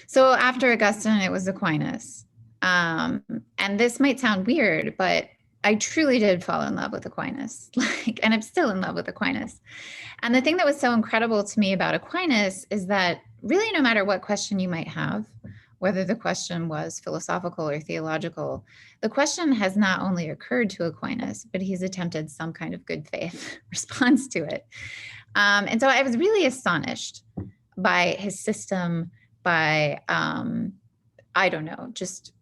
So after Augustine, it was Aquinas. And this might sound weird, but I truly did fall in love with Aquinas, and I'm still in love with Aquinas. And the thing that was so incredible to me about Aquinas is that really, no matter what question you might have, whether the question was philosophical or theological, the question has not only occurred to Aquinas, but he's attempted some kind of good faith response to it. And so I was really astonished by his system, by, just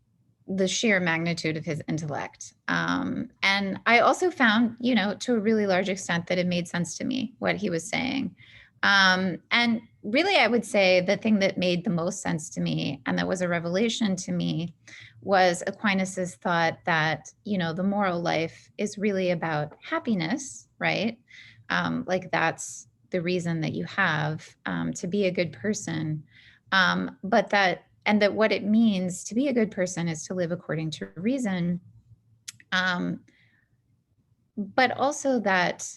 the sheer magnitude of his intellect. And I also found, to a really large extent that it made sense to me, what he was saying. And really, I would say the thing that made the most sense to me and that was a revelation to me was Aquinas's thought that, the moral life is really about happiness, right? Like that's the reason that you have to be a good person. That what it means to be a good person is to live according to reason. But also that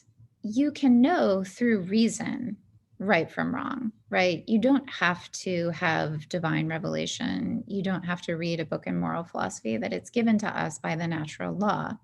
you can know through reason right from wrong, right? You don't have to have divine revelation. You don't have to read a book in moral philosophy, that it's given to us by the natural law.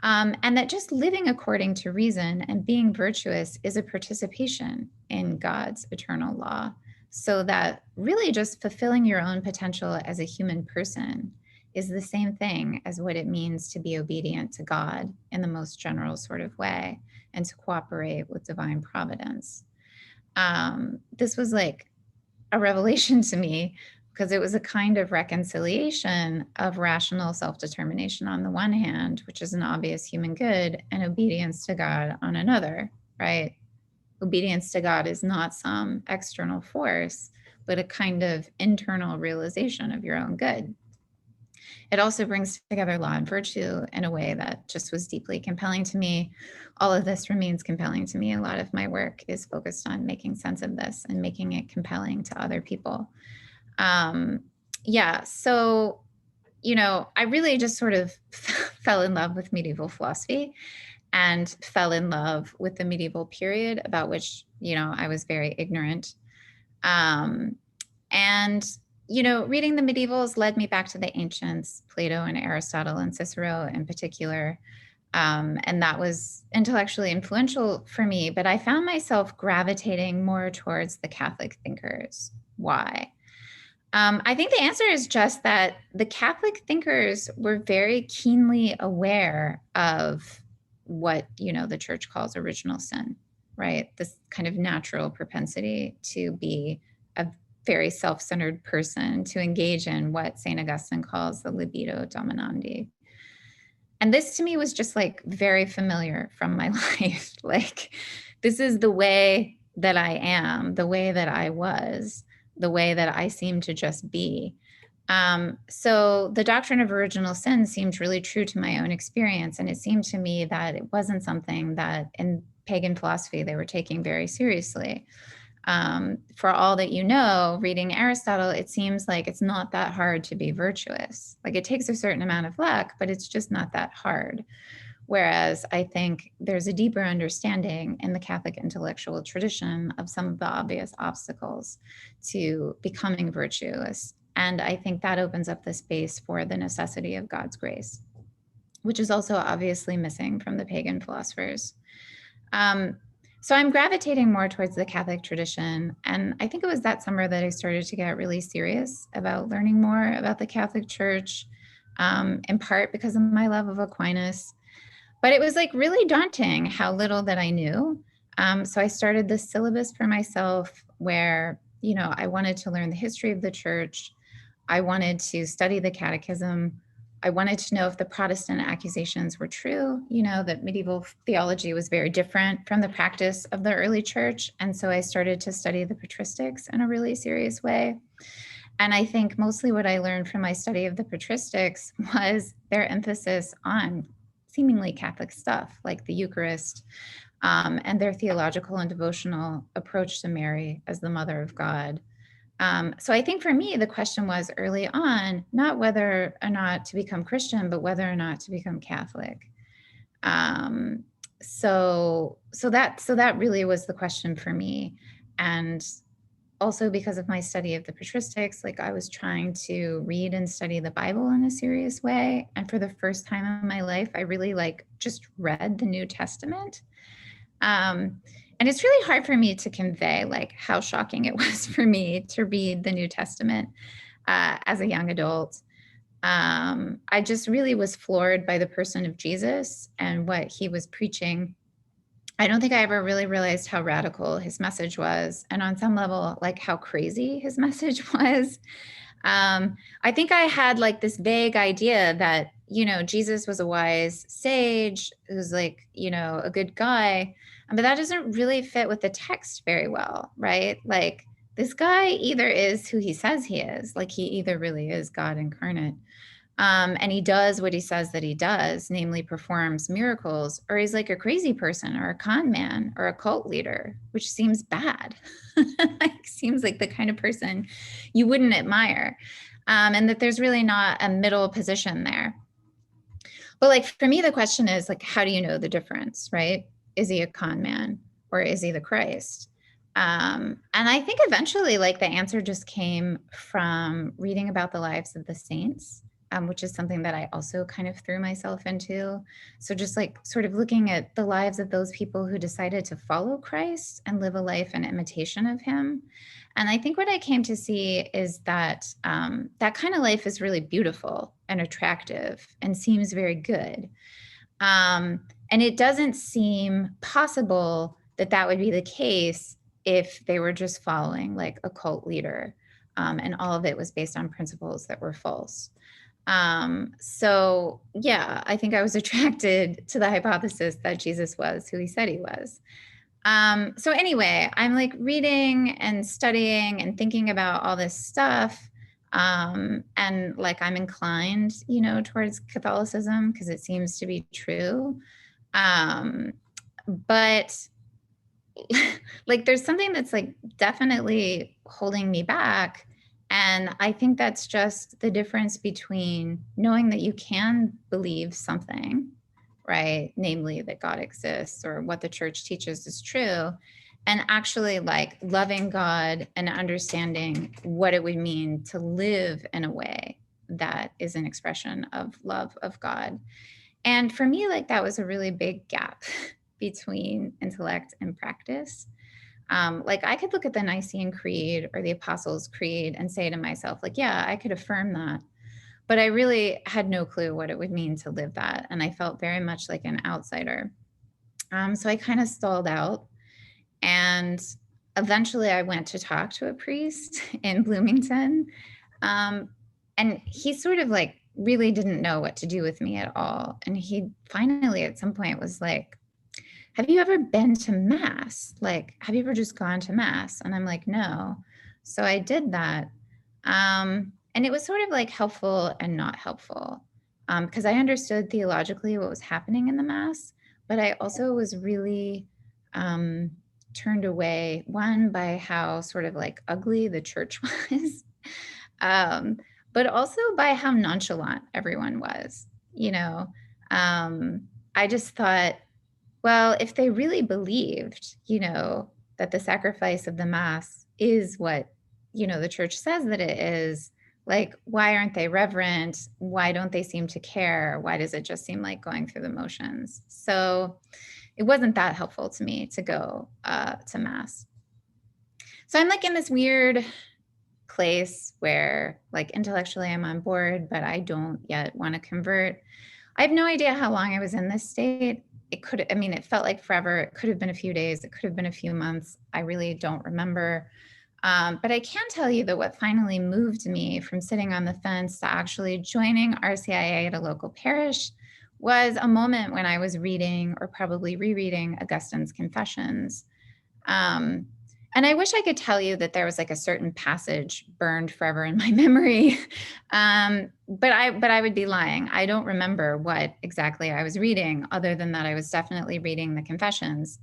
And that just living according to reason and being virtuous is a participation in God's eternal law. So that really just fulfilling your own potential as a human person is the same thing as what it means to be obedient to God in the most general sort of way and to cooperate with divine providence. This was like a revelation to me because it was a kind of reconciliation of rational self-determination on the one hand, which is an obvious human good, and obedience to God on another, right? Obedience to God is not some external force, but a kind of internal realization of your own good. It also brings together law and virtue in a way that just was deeply compelling to me. All of this remains compelling to me. A lot of my work is focused on making sense of this and making it compelling to other people. So, I really just sort of fell in love with medieval philosophy and fell in love with the medieval period about which, I was very ignorant. Reading the medievals led me back to the ancients, Plato and Aristotle and Cicero in particular. And that was intellectually influential for me, but I found myself gravitating more towards the Catholic thinkers. Why? I think the answer is just that the Catholic thinkers were very keenly aware of what, the church calls original sin, right? This kind of natural propensity to be a very self-centered person, to engage in what St. Augustine calls the libido dominandi. And this to me was just like very familiar from my life. Like, this is the way that I am, the way that I was, the way that I seem to just be. So the doctrine of original sin seemed really true to my own experience. And it seemed to me that it wasn't something that in pagan philosophy they were taking very seriously. For all that reading Aristotle, it seems like it's not that hard to be virtuous. Like, it takes a certain amount of luck, but it's just not that hard. Whereas I think there's a deeper understanding in the Catholic intellectual tradition of some of the obvious obstacles to becoming virtuous. And I think that opens up the space for the necessity of God's grace, which is also obviously missing from the pagan philosophers. So I'm gravitating more towards the Catholic tradition. And I think it was that summer that I started to get really serious about learning more about the Catholic Church, in part because of my love of Aquinas. But it was like really daunting how little that I knew. So I started this syllabus for myself where, I wanted to learn the history of the church. I wanted to study the catechism. I wanted to know if the Protestant accusations were true, that medieval theology was very different from the practice of the early church. And so I started to study the patristics in a really serious way. And I think mostly what I learned from my study of the patristics was their emphasis on seemingly Catholic stuff like the Eucharist, and their theological and devotional approach to Mary as the Mother of God. So I think for me, the question was early on, not whether or not to become Christian, but whether or not to become Catholic. So that really was the question for me. And also because of my study of the patristics, like, I was trying to read and study the Bible in a serious way. And for the first time in my life, I really just read the New Testament. And it's really hard for me to convey how shocking it was for me to read the New Testament as a young adult. I just really was floored by the person of Jesus and what he was preaching. I don't think I ever really realized how radical his message was, and on some level, how crazy his message was. I think I had like this vague idea that, Jesus was a wise sage who's like, a good guy, but that doesn't really fit with the text very well, right? Like this guy either is who he says he is, like he either really is God incarnate, and he does what he says that he does, namely performs miracles, or he's like a crazy person or a con man or a cult leader, which seems bad. Like, seems like the kind of person you wouldn't admire. And that there's really not a middle position there. But like for me, the question is like, how do you know the difference, right? Is he a con man or is he the Christ? And I think eventually like the answer just came from reading about the lives of the saints, which is something that I also kind of threw myself into. So just like sort of looking at the lives of those people who decided to follow Christ and live a life in imitation of him. And I think what I came to see is that that kind of life is really beautiful and attractive and seems very good. And it doesn't seem possible that that would be the case if they were just following like a cult leader, and all of it was based on principles that were false. So yeah, I think I was attracted to the hypothesis that Jesus was who he said he was. So anyway, I'm like reading and studying and thinking about all this stuff. And like I'm inclined, towards Catholicism because it seems to be true. But like there's something that's like definitely holding me back. And I think that's just the difference between knowing that you can believe something, right? Namely that God exists or what the church teaches is true, and actually like loving God and understanding what it would mean to live in a way that is an expression of love of God. And for me, like that was a really big gap between intellect and practice. Like I could look at the Nicene Creed or the Apostles' Creed and say to myself, like, yeah, I could affirm that. But I really had no clue what it would mean to live that. And I felt very much like an outsider. So I kind of stalled out. And eventually I went to talk to a priest in Bloomington. And he sort of like really didn't know what to do with me at all. And he finally at some point was like, have you ever been to mass? Like, have you ever just gone to mass? And I'm like, no. So I did that. And it was sort of like helpful and not helpful, because I understood theologically what was happening in the mass, but I also was really turned away, one, by how sort of like ugly the church was, but also by how nonchalant everyone was. I just thought, well, if they really believed, that the sacrifice of the Mass is what, the church says that it is, like, why aren't they reverent? Why don't they seem to care? Why does it just seem like going through the motions? So it wasn't that helpful to me to go to Mass. So I'm like in this weird place where like intellectually I'm on board, but I don't yet want to convert. I have no idea how long I was in this state. It felt like forever. It could have been a few days. It could have been a few months. I really don't remember. But I can tell you that what finally moved me from sitting on the fence to actually joining RCIA at a local parish was a moment when I was reading or probably rereading Augustine's Confessions. And I wish I could tell you that there was like a certain passage burned forever in my memory. But I would be lying. I don't remember what exactly I was reading, other than that I was definitely reading the Confessions.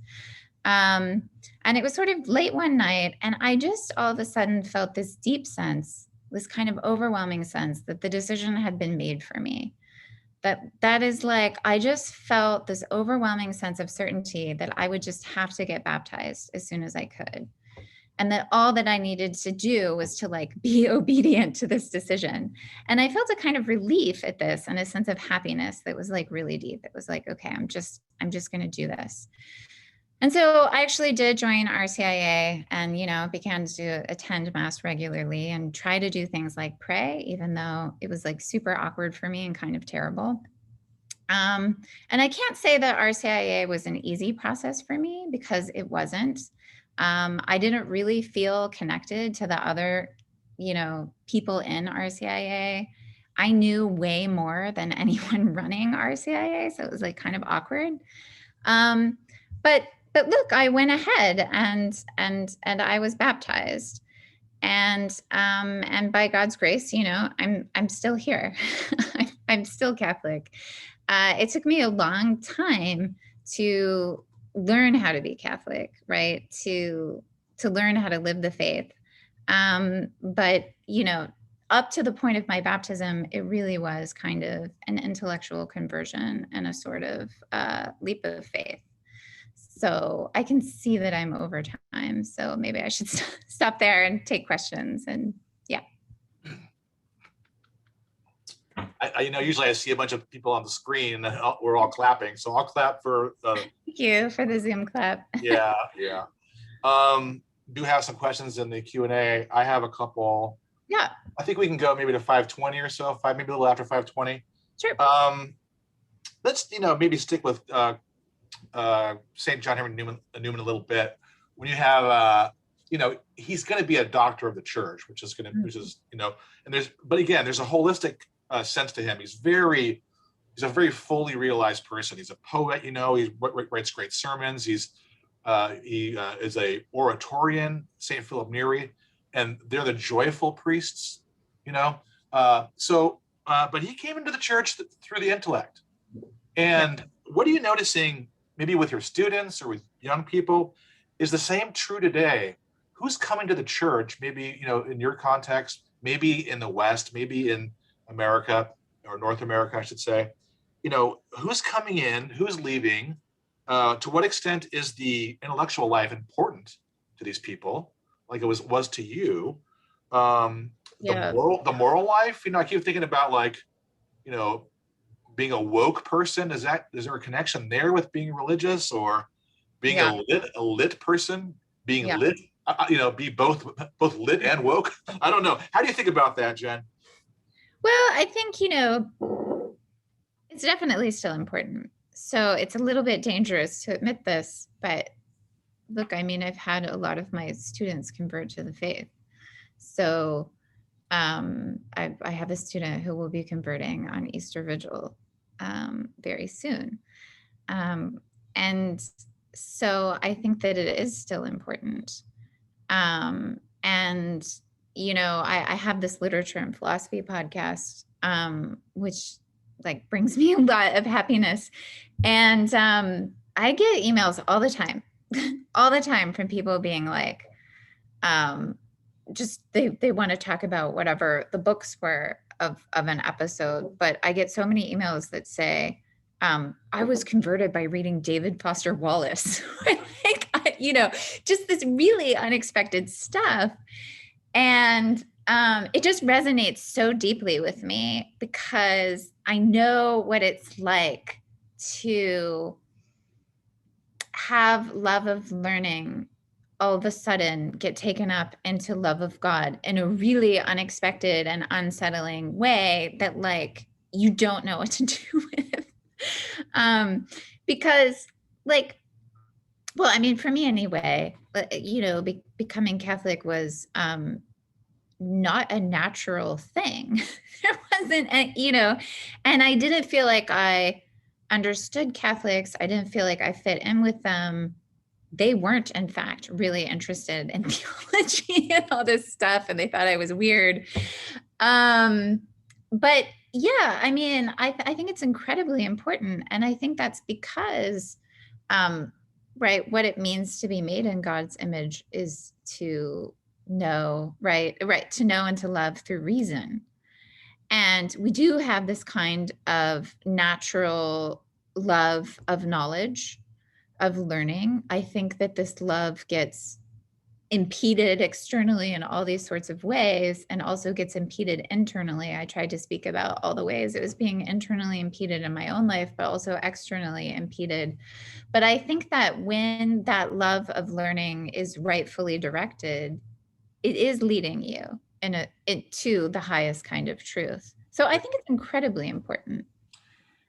And it was sort of late one night, and I just all of a sudden felt this deep sense, this kind of overwhelming sense that the decision had been made for me. That is like, I just felt this overwhelming sense of certainty that I would just have to get baptized as soon as I could. And that all that I needed to do was to like be obedient to this decision. And I felt a kind of relief at this and a sense of happiness that was like really deep. It was like, okay, I'm just going to do this. And so I actually did join RCIA and, began to attend Mass regularly and try to do things like pray, even though it was like super awkward for me and kind of terrible. And I can't say that RCIA was an easy process for me, because it wasn't. I didn't really feel connected to the other, people in RCIA, I knew way more than anyone running RCIA. So it was like kind of awkward. But look, I went ahead and I was baptized. And by God's grace, I'm still here. I'm still Catholic. It took me a long time to learn how to be Catholic, right? To learn how to live the faith. But up to the point of my baptism, it really was kind of an intellectual conversion and a sort of leap of faith. So I can see that I'm over time. So maybe I should stop there and take questions. And yeah. Usually I see a bunch of people on the screen and we're all clapping. So I'll clap for. Thank you for the Zoom clap. Yeah. Do have some questions in the Q&A. I have a couple. Yeah. I think we can go maybe to 5:20 or so, maybe a little after 5:20. Sure. Let's maybe stick with St. John Henry Newman a little bit. When you have he's going to be a doctor of the church, which is and there's a holistic sense to him. He's a very fully realized person. He's a poet, he writes great sermons. He is a oratorian, St. Philip Neri, and they're the joyful priests, but he came into the church through the intellect. And what are you noticing maybe with your students or with young people? Is the same true today? Who's coming to the church, maybe, in your context, maybe in the West, maybe in America or North America, I should say, who's coming in, who's leaving? To what extent is the intellectual life important to these people, like it was to you? The moral life, I keep thinking about being a woke person. Is there a connection there with being religious, or being a lit person, being lit, be both lit and woke? I don't know. How do you think about that, Jen? Well, I think, it's definitely still important. So it's a little bit dangerous to admit this, but look, I've had a lot of my students convert to the faith. So I have a student who will be converting on Easter Vigil very soon. And so I think that it is still important. And, I have this literature and philosophy podcast, which brings me a lot of happiness. And I get emails all the time from people being like, just they want to talk about whatever the books were of an episode. But I get so many emails that say, I was converted by reading David Foster Wallace. Just this really unexpected stuff. And it just resonates so deeply with me, because I know what it's like to have love of learning all of a sudden get taken up into love of God in a really unexpected and unsettling way that you don't know what to do with. Because for me anyway, becoming Catholic was not a natural thing. There wasn't, and I didn't feel like I understood Catholics. I didn't feel like I fit in with them. They weren't, in fact, really interested in theology and all this stuff, and they thought I was weird. But yeah, I think it's incredibly important. And I think that's because, what it means to be made in God's image is to know, to know and to love through reason. And we do have this kind of natural love of knowledge, of learning. I think that this love gets impeded externally in all these sorts of ways, and also gets impeded internally. I tried to speak about all the ways it was being internally impeded in my own life, but also externally impeded. But I think that when that love of learning is rightfully directed, it is leading you to the highest kind of truth. So I think it's incredibly important.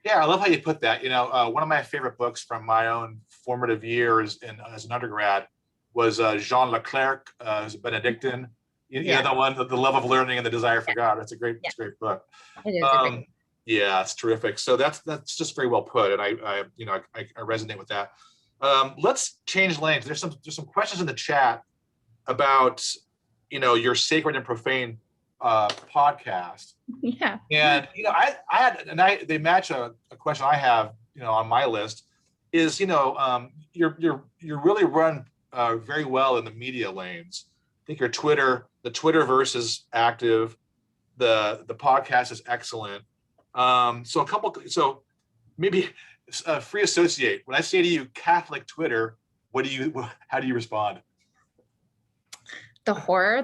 Yeah, I love how you put that. One of my favorite books from my own formative years as an undergrad was Jean Leclerc, who's a Benedictine. You know, the one, the love of learning and the desire for God. It's a great, it's a great book. It is a great. Yeah, it's terrific. So that's just very well put, and I you know, I resonate with that. Let's change lanes. There's some questions in the chat about, you know, your sacred and profane podcast. Yeah. And you know, I had, and they match a question I have, you know, on my list is, you know, you're really run very well in the media lanes. I think the Twitterverse is active. The podcast is excellent. So maybe free associate. When I say to you Catholic Twitter, how do you respond? The horror.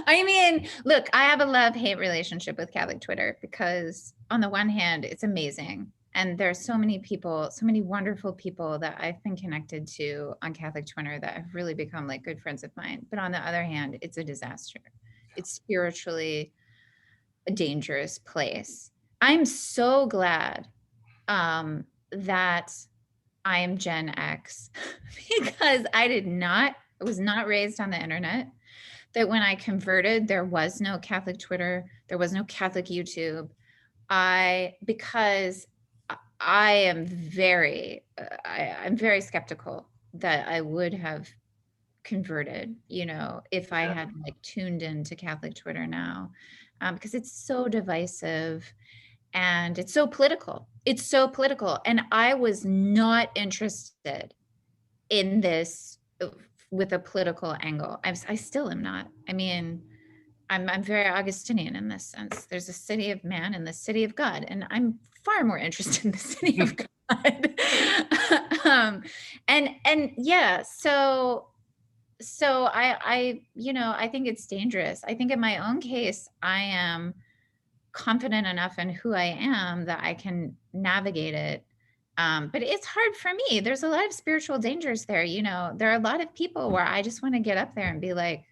I mean, look, I have a love-hate relationship with Catholic Twitter because on the one hand, it's amazing. And there's so many people, so many wonderful people that I've been connected to on Catholic Twitter that have really become like good friends of mine. But on the other hand, it's a disaster. It's spiritually a dangerous place. I'm so glad that I am Gen X because I was not raised on the internet. That when I converted, there was no Catholic Twitter, there was no Catholic YouTube. Because I am I'm very skeptical that I would have converted, you know, if I had like tuned into Catholic Twitter now, because it's so divisive and it's so political. It's so political. And I was not interested in this with a political angle. I still am not. I mean, I'm very Augustinian in this sense. There's a city of man and the city of God, and I'm far more interested in the city of God. And yeah, so I you know, I think it's dangerous. I think in my own case, I am confident enough in who I am that I can navigate it. But it's hard for me. There's a lot of spiritual dangers there. You know, there are a lot of people where I just want to get up there and be like,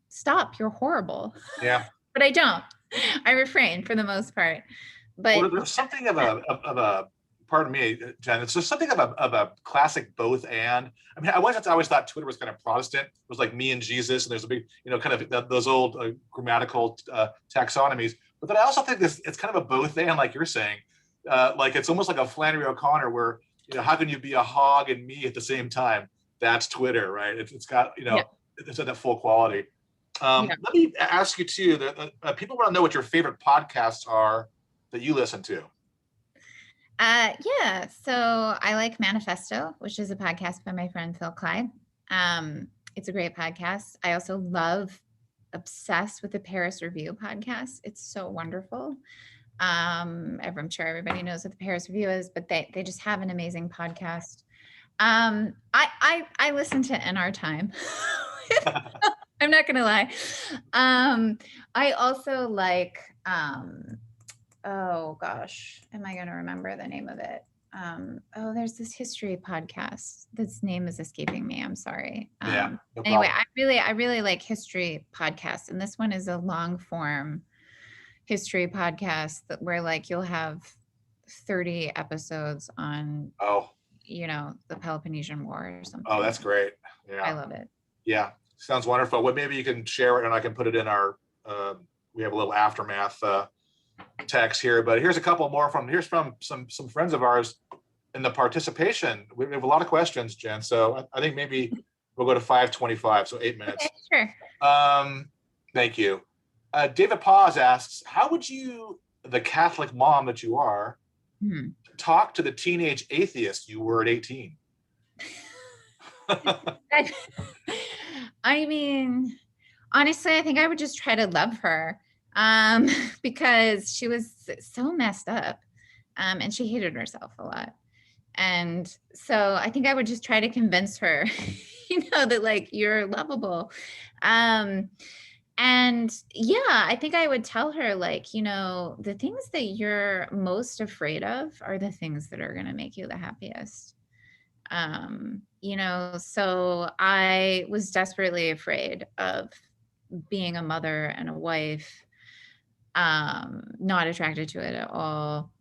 stop, you're horrible. Yeah. But I don't. I refrain for the most part. But well, there's something of a pardon me, Jen, it's just something of a classic both and. I mean, I always thought Twitter was kind of Protestant. It was like me and Jesus, and there's a big, you know, kind of those old grammatical taxonomies. But then I also think it's kind of a both and, like you're saying. Like it's almost like a Flannery O'Connor where, you know, how can you be a hog and me at the same time? That's Twitter, right? It's got, you know, it's at that full quality. Let me ask you too, people want to know what your favorite podcasts are that you listen to. Yeah, so I like Manifesto, which is a podcast by my friend Phil Clyde. It's a great podcast. I also obsessed with the Paris Review podcast. It's so wonderful. I'm sure everybody knows what the Paris Review is, but they just have an amazing podcast. I listen to In Our Time. I'm not gonna lie. I also like oh gosh, am I gonna remember the name of it? There's this history podcast. This name is escaping me. I'm sorry. No anyway, I really like history podcasts, and this one is a long form history podcast where like you'll have 30 episodes on you know, the Peloponnesian War or something. Oh, that's great. Yeah, I love it. Yeah, sounds wonderful. Well, maybe you can share it and I can put it in our we have a little aftermath text here, but here's a couple more from some friends of ours in the participation. We have a lot of questions, Jen, so I think maybe we'll go to 5:25, so 8 minutes. Okay, sure. Thank you. David Paz asks, how would you, the Catholic mom that you are, talk to the teenage atheist you were at 18? I mean, honestly, I think I would just try to love her because she was so messed up and she hated herself a lot. And so I think I would just try to convince her, you know, that like you're lovable. And yeah, I think I would tell her like, you know, the things that you're most afraid of are the things that are going to make you the happiest. You know, so I was desperately afraid of being a mother and a wife, not attracted to it at all.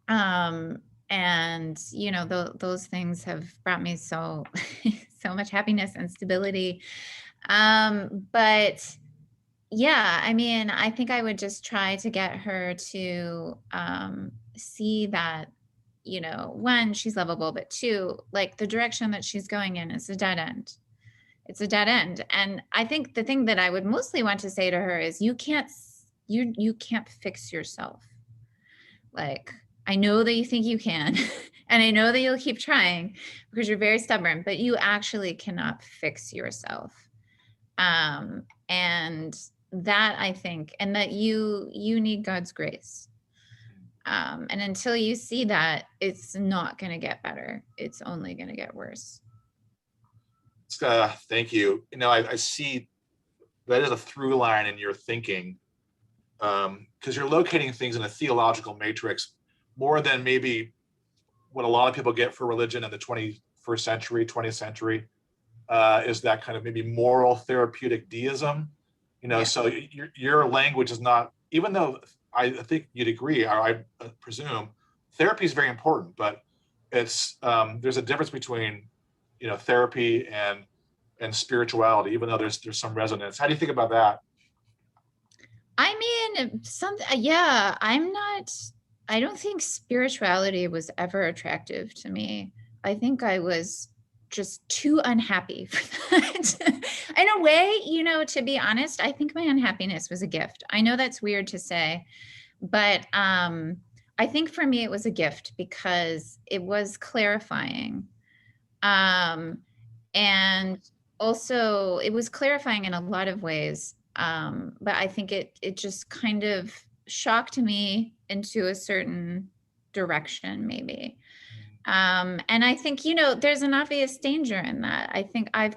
And you know, those things have brought me so much happiness and stability. But yeah, I mean, I think I would just try to get her to see that, you know, one, she's lovable, but two, like the direction that she's going in is a dead end. It's a dead end. And I think the thing that I would mostly want to say to her is you can't fix yourself. Like, I know that you think you can, and I know that you'll keep trying because you're very stubborn, but you actually cannot fix yourself. And that, I think, and that you need God's grace. And until you see that, it's not going to get better. It's only going to get worse. Thank you. You know, I see that is a through line in your thinking, because you're locating things in a theological matrix more than maybe what a lot of people get for religion in the 21st century, 20th century, is that kind of maybe moral therapeutic deism. You know, so your language is not, even though I think you'd agree, or I presume, therapy is very important, but it's there's a difference between, you know, therapy and spirituality, even though there's some resonance. How do you think about that? I mean, I don't think spirituality was ever attractive to me. I think I was just too unhappy for that. In a way, you know, to be honest, I think my unhappiness was a gift. I know that's weird to say, but I think for me it was a gift because it was clarifying. And also it was clarifying in a lot of ways. But I think it just kind of shocked me into a certain direction, maybe. And I think, you know, there's an obvious danger in that. I think I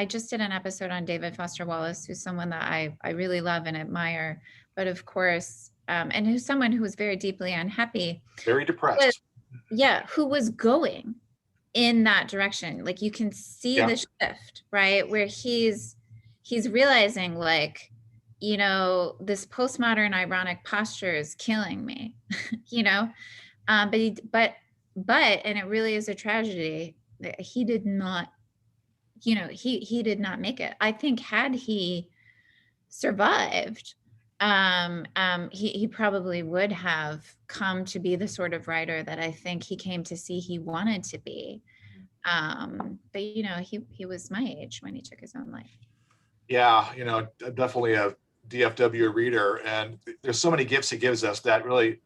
just did an episode on David Foster Wallace, who's someone that I really love and admire, but of course, and who's someone who was very deeply unhappy. Very depressed. Who was going in that direction. Like you can see the shift, right? Where he's realizing, like, you know, this postmodern ironic posture is killing me, you know? But and it really is a tragedy that he did not, you know, he did not make it. I think had he survived, he probably would have come to be the sort of writer that I think he came to see he wanted to be. But you know, he was my age when he took his own life. Yeah, you know, definitely a DFW reader, and there's so many gifts he gives us that really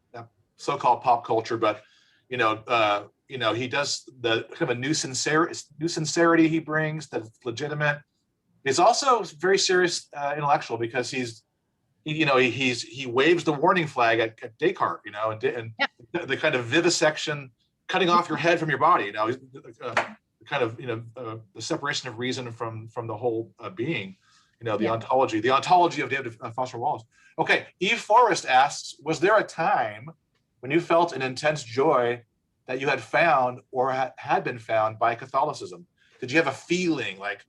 so-called pop culture, but you know, he does the kind of a new sincerity he brings that's legitimate. He's also very serious intellectual because he waves the warning flag at Descartes, you know, and the kind of vivisection, cutting off your head from your body, you know, kind of, you know, the separation of reason from the whole being, you know, the ontology of David Foster Wallace. Okay, Eve Forrest asks, was there a time when you felt an intense joy that you had found or had been found by Catholicism? Did you have a feeling like,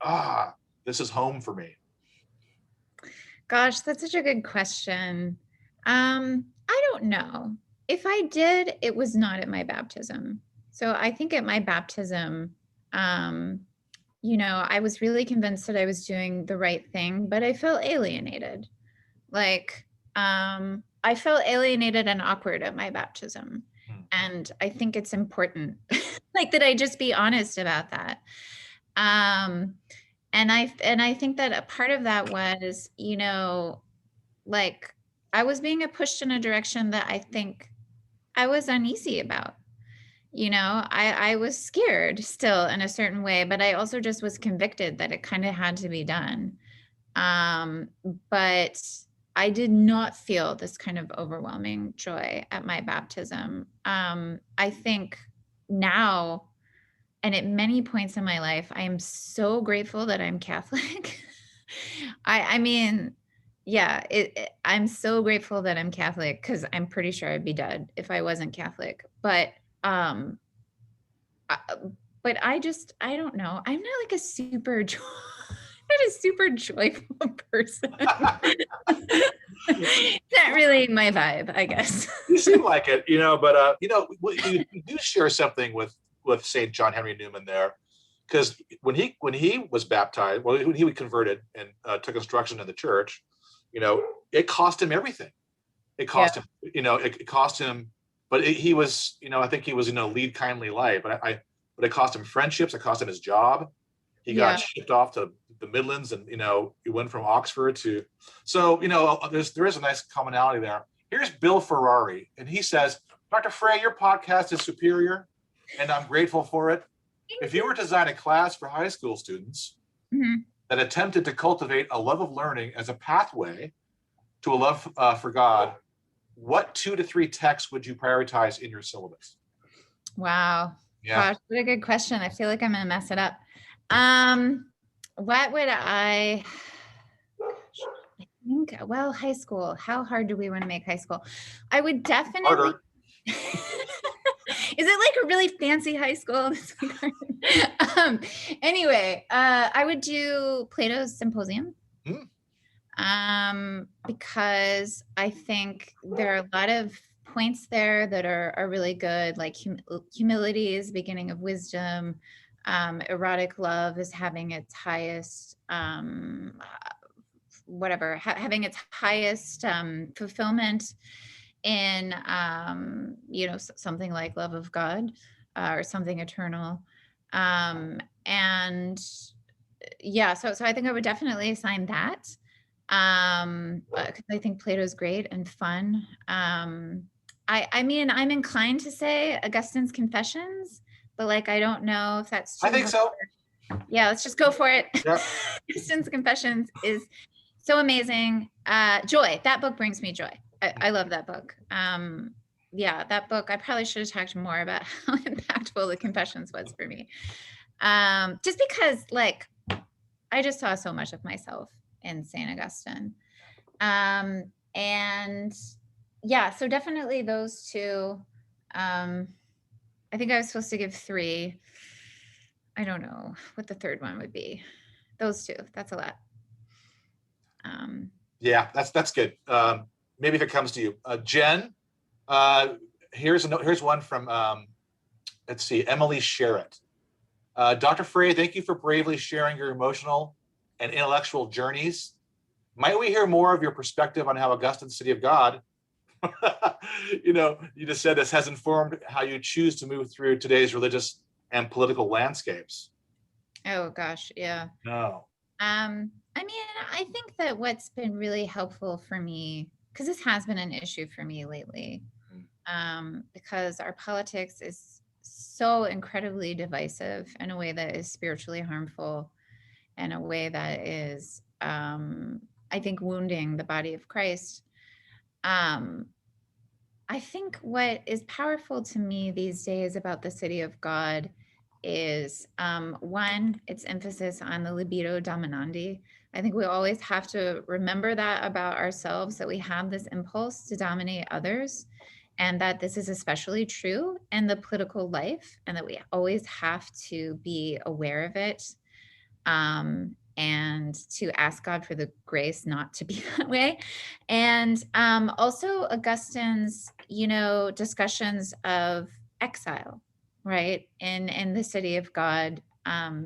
this is home for me? Gosh, that's such a good question. I don't know. If I did, it was not at my baptism. So I think at my baptism, you know, I was really convinced that I was doing the right thing, but I felt alienated. Like, I felt alienated and awkward at my baptism. And I think it's important, like, that I just be honest about that. And I think that a part of that was, you know, like I was being pushed in a direction that I think I was uneasy about. You know, I was scared still in a certain way, but I also just was convicted that it kind of had to be done. But I did not feel this kind of overwhelming joy at my baptism. I think now, and at many points in my life, I am so grateful that I'm Catholic. I mean, yeah, I'm so grateful that I'm Catholic because I'm pretty sure I'd be dead if I wasn't Catholic. But I don't know. I'm not like a super not a super joyful person. It's not really my vibe, I guess. You seem like it, you know, but you know, you do share something with St. John Henry Newman there. because when he was baptized, well, when he was converted and took instruction in the church, it cost him everything. It cost him, it cost him, but he was, I think he was, lead kindly light, but but it cost him friendships. It cost him his job. He got shipped off to the Midlands, and he went from Oxford to. So there is a nice commonality there. Here's Bill Ferrari, and he says, "Dr. Frey, your podcast is superior, and I'm grateful for it. If you were to design a class for high school students that attempted to cultivate a love of learning as a pathway to a love for God, what 2 to 3 texts would you prioritize in your syllabus?" Wow. Yeah. Gosh, what a good question. I feel like I'm gonna mess it up. What would I think? Well, high school. How hard do we want to make high school? I would definitely. Harder. Is it like a really fancy high school? Anyway, I would do Plato's Symposium. Because I think there are a lot of points there that are really good, like humility is the beginning of wisdom. Erotic love is having its highest, having its highest fulfillment in, something like love of God or something eternal. And yeah, so I think I would definitely assign that. Because I think Plato's great and fun. I mean, I'm inclined to say Augustine's Confessions, but I don't know if that's true. I think so. Yeah, let's just go for it. Yep. Augustine's Confessions is so amazing. Joy, that book brings me joy. I love that book. Yeah, that book, I probably should have talked more about how impactful the Confessions was for me. Just because I just saw so much of myself in St. Augustine. And yeah, so definitely those two. I think I was supposed to give 3. I don't know what the third one would be. Those 2, that's a lot. Yeah, that's good. Maybe if it comes to you. Jen, here's one from, let's see, Emily Sherritt. Dr. Frey, thank you for bravely sharing your emotional and intellectual journeys. Might we hear more of your perspective on how Augustine's City of God, you just said this, has informed how you choose to move through today's religious and political landscapes? Oh gosh, yeah. No. I mean, I think that what's been really helpful for me, because this has been an issue for me lately, because our politics is so incredibly divisive in a way that is spiritually harmful, in a way that is, I think, wounding the body of Christ. I think what is powerful to me these days about the City of God is, one, its emphasis on the libido dominandi. I think we always have to remember that about ourselves, that we have this impulse to dominate others, and that this is especially true in the political life, and that we always have to be aware of it, and to ask God for the grace not to be that way. And also Augustine's, discussions of exile, right? In the City of God,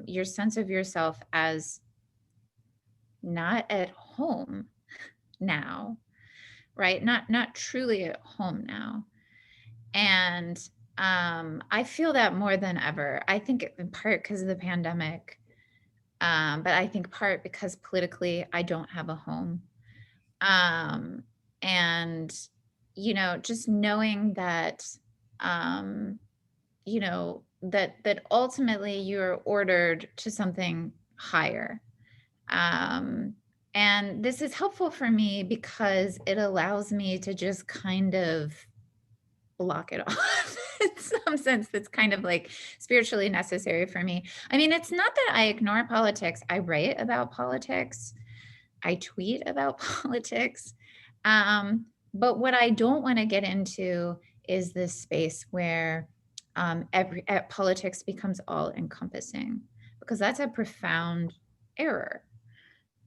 your sense of yourself as not at home now, right? Not truly at home now. And I feel that more than ever. I think in part because of the pandemic, but I think part because politically I don't have a home. And, just knowing that, that ultimately you're ordered to something higher. And this is helpful for me because it allows me to just kind of block it off in some sense. That's kind of spiritually necessary for me. I mean, it's not that I ignore politics. I write about politics. I tweet about politics. But what I don't want to get into is this space where politics becomes all encompassing, because that's a profound error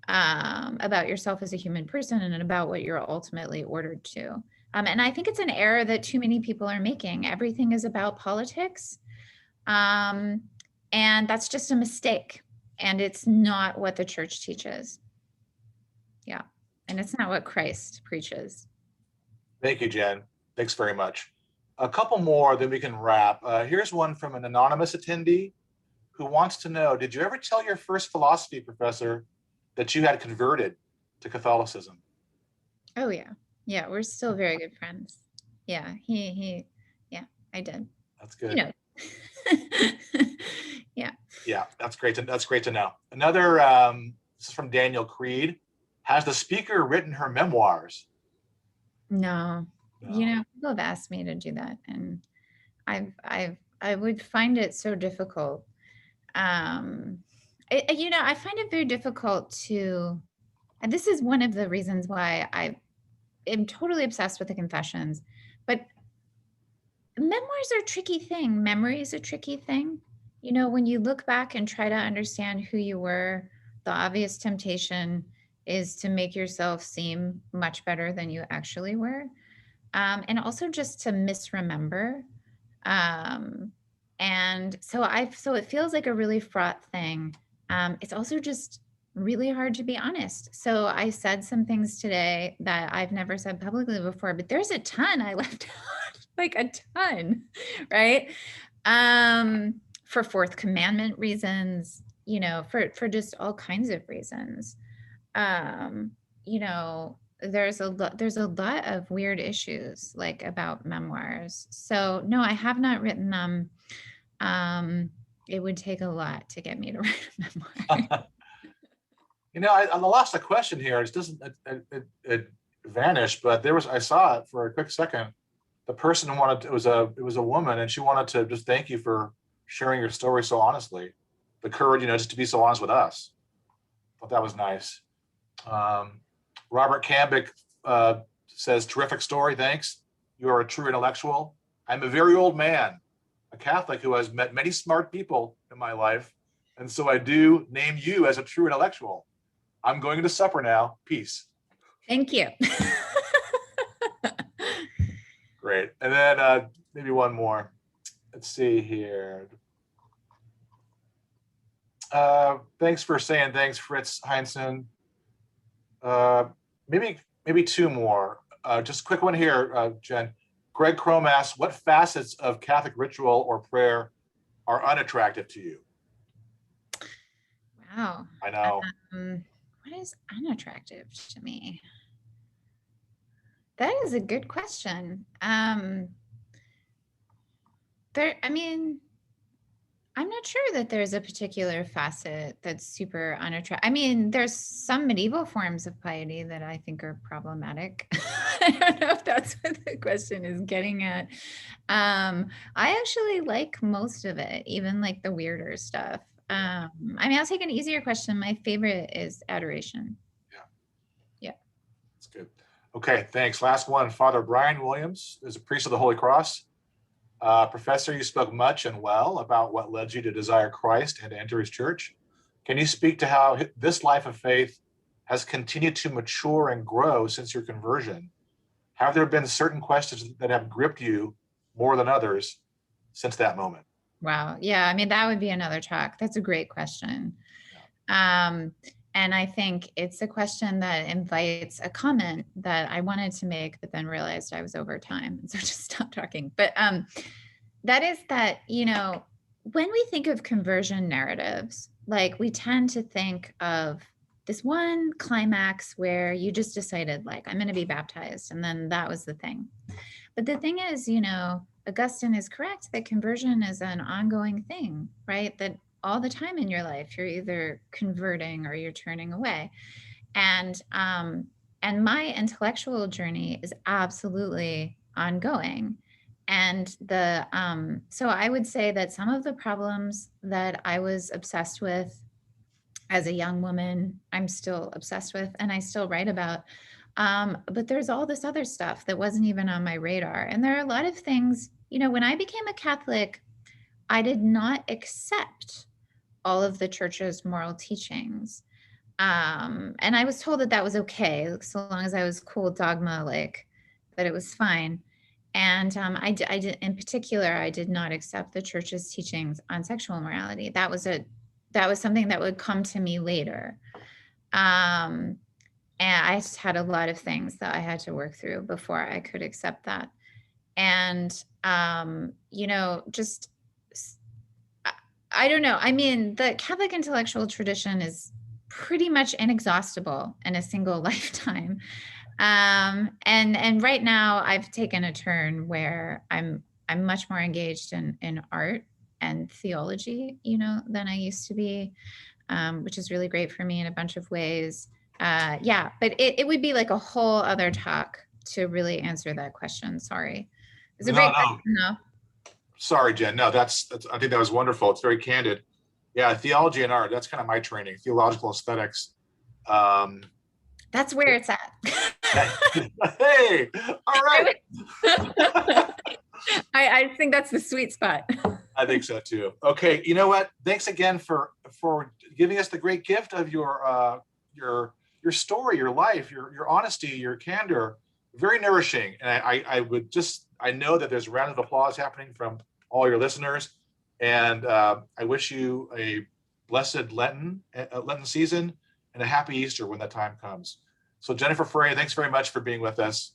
about yourself as a human person and about what you're ultimately ordered to. And I think it's an error that too many people are making. Everything is about politics. And that's just a mistake. And it's not what the church teaches. Yeah. And it's not what Christ preaches. Thank you, Jen. Thanks very much. A couple more, then we can wrap. Here's one from an anonymous attendee who wants to know, did you ever tell your first philosophy professor that you had converted to Catholicism? Oh yeah. Yeah, we're still very good friends. Yeah, yeah, I did. That's good. You know. Yeah. Yeah, that's great to know. Another, this is from Daniel Creed. Has the speaker written her memoirs? No. You know, people have asked me to do that, and I would find it so difficult. You know, I find it very difficult to, and this is one of the reasons why I am totally obsessed with the confessions, but memoirs are a tricky thing. Memory is a tricky thing. You know, when you look back and try to understand who you were, the obvious temptation is to make yourself seem much better than you actually were. And also just to misremember. And so it feels like a really fraught thing. It's also just really hard to be honest. So I said some things today that I've never said publicly before, but there's a ton I left out, like a ton, right? For fourth commandment reasons, you know, for just all kinds of reasons. You know, there's a lot of weird issues like about memoirs. So no, I have not written them. It would take a lot to get me to write a memoir. You know, I lost a question here. It doesn't, it vanished, but I saw it for a quick second. The person wanted, it was a woman, and she wanted to just thank you for sharing your story so honestly. The courage, you know, just to be so honest with us. Thought that was nice. Robert Cambick says, terrific story, thanks. You are a true intellectual. I'm a very old man, a Catholic who has met many smart people in my life, and so I do name you as a true intellectual. I'm going to supper now. Peace. Thank you. Great. And then maybe one more. Let's see here. Thanks for saying thanks, Fritz Heinzen. Maybe two more. Just a quick one here, Jen. Greg Chrome asks, what facets of Catholic ritual or prayer are unattractive to you? Wow. I know. What is unattractive to me? That is a good question. I mean, I'm not sure that there's a particular facet that's super unattractive. I mean, there's some medieval forms of piety that I think are problematic. I don't know if that's what the question is getting at. I actually like most of it, even like the weirder stuff. I mean, I'll take an easier question. My favorite is adoration. Yeah. That's good. Okay, thanks. Last one. Father Brian Williams is a priest of the Holy Cross. Professor, you spoke much and well about what led you to desire Christ and to enter his church. Can you speak to how this life of faith has continued to mature and grow since your conversion? Have there been certain questions that have gripped you more than others since that moment? Wow. Yeah. I mean, that would be another talk. That's a great question. And I think it's a question that invites a comment that I wanted to make, but then realized I was over time. And so just stopped talking. But that is that, you know, when we think of conversion narratives, like we tend to think of this one climax where you just decided, like, I'm going to be baptized. And then that was the thing. But the thing is, you know, Augustine is correct that conversion is an ongoing thing, right? That all the time in your life, you're either converting or you're turning away. And my intellectual journey is absolutely ongoing. And so I would say that some of the problems that I was obsessed with as a young woman, I'm still obsessed with, and I still write about. But there's all this other stuff that wasn't even on my radar. And there are a lot of things, you know, when I became a Catholic, I did not accept all of the church's moral teachings. And I was told that that was okay, so long as I was cool with dogma, like that it was fine. And I did, in particular, I did not accept the church's teachings on sexual morality. That was something that would come to me later. And I just had a lot of things that I had to work through before I could accept that. And, you know, just, I don't know. I mean, the Catholic intellectual tradition is pretty much inexhaustible in a single lifetime. And right now I've taken a turn where I'm much more engaged in art and theology, you know, than I used to be, which is really great for me in a bunch of ways. Yeah, but it would be like a whole other talk to really answer that question. Sorry. It's a No, great no, question though. sorry, Jen. No, that's, I think that was wonderful. It's very candid. Yeah, theology and art, that's kind of my training, theological aesthetics. Um, That's where it's at. hey, all right. I think that's the sweet spot. I think so too. Okay, you know what? Thanks again for giving us the great gift of your story, your life, your honesty, your candor. Very nourishing, and I would just, I know that there's a round of applause happening from all your listeners, and I wish you a blessed Lenten season and a happy Easter when that time comes. So Jennifer Frey, thanks very much for being with us,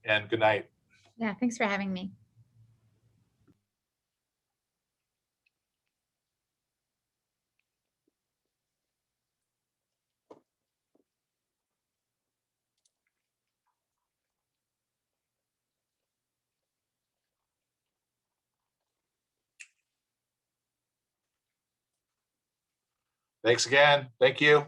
and good night. Yeah, thanks for having me. Thanks again. Thank you.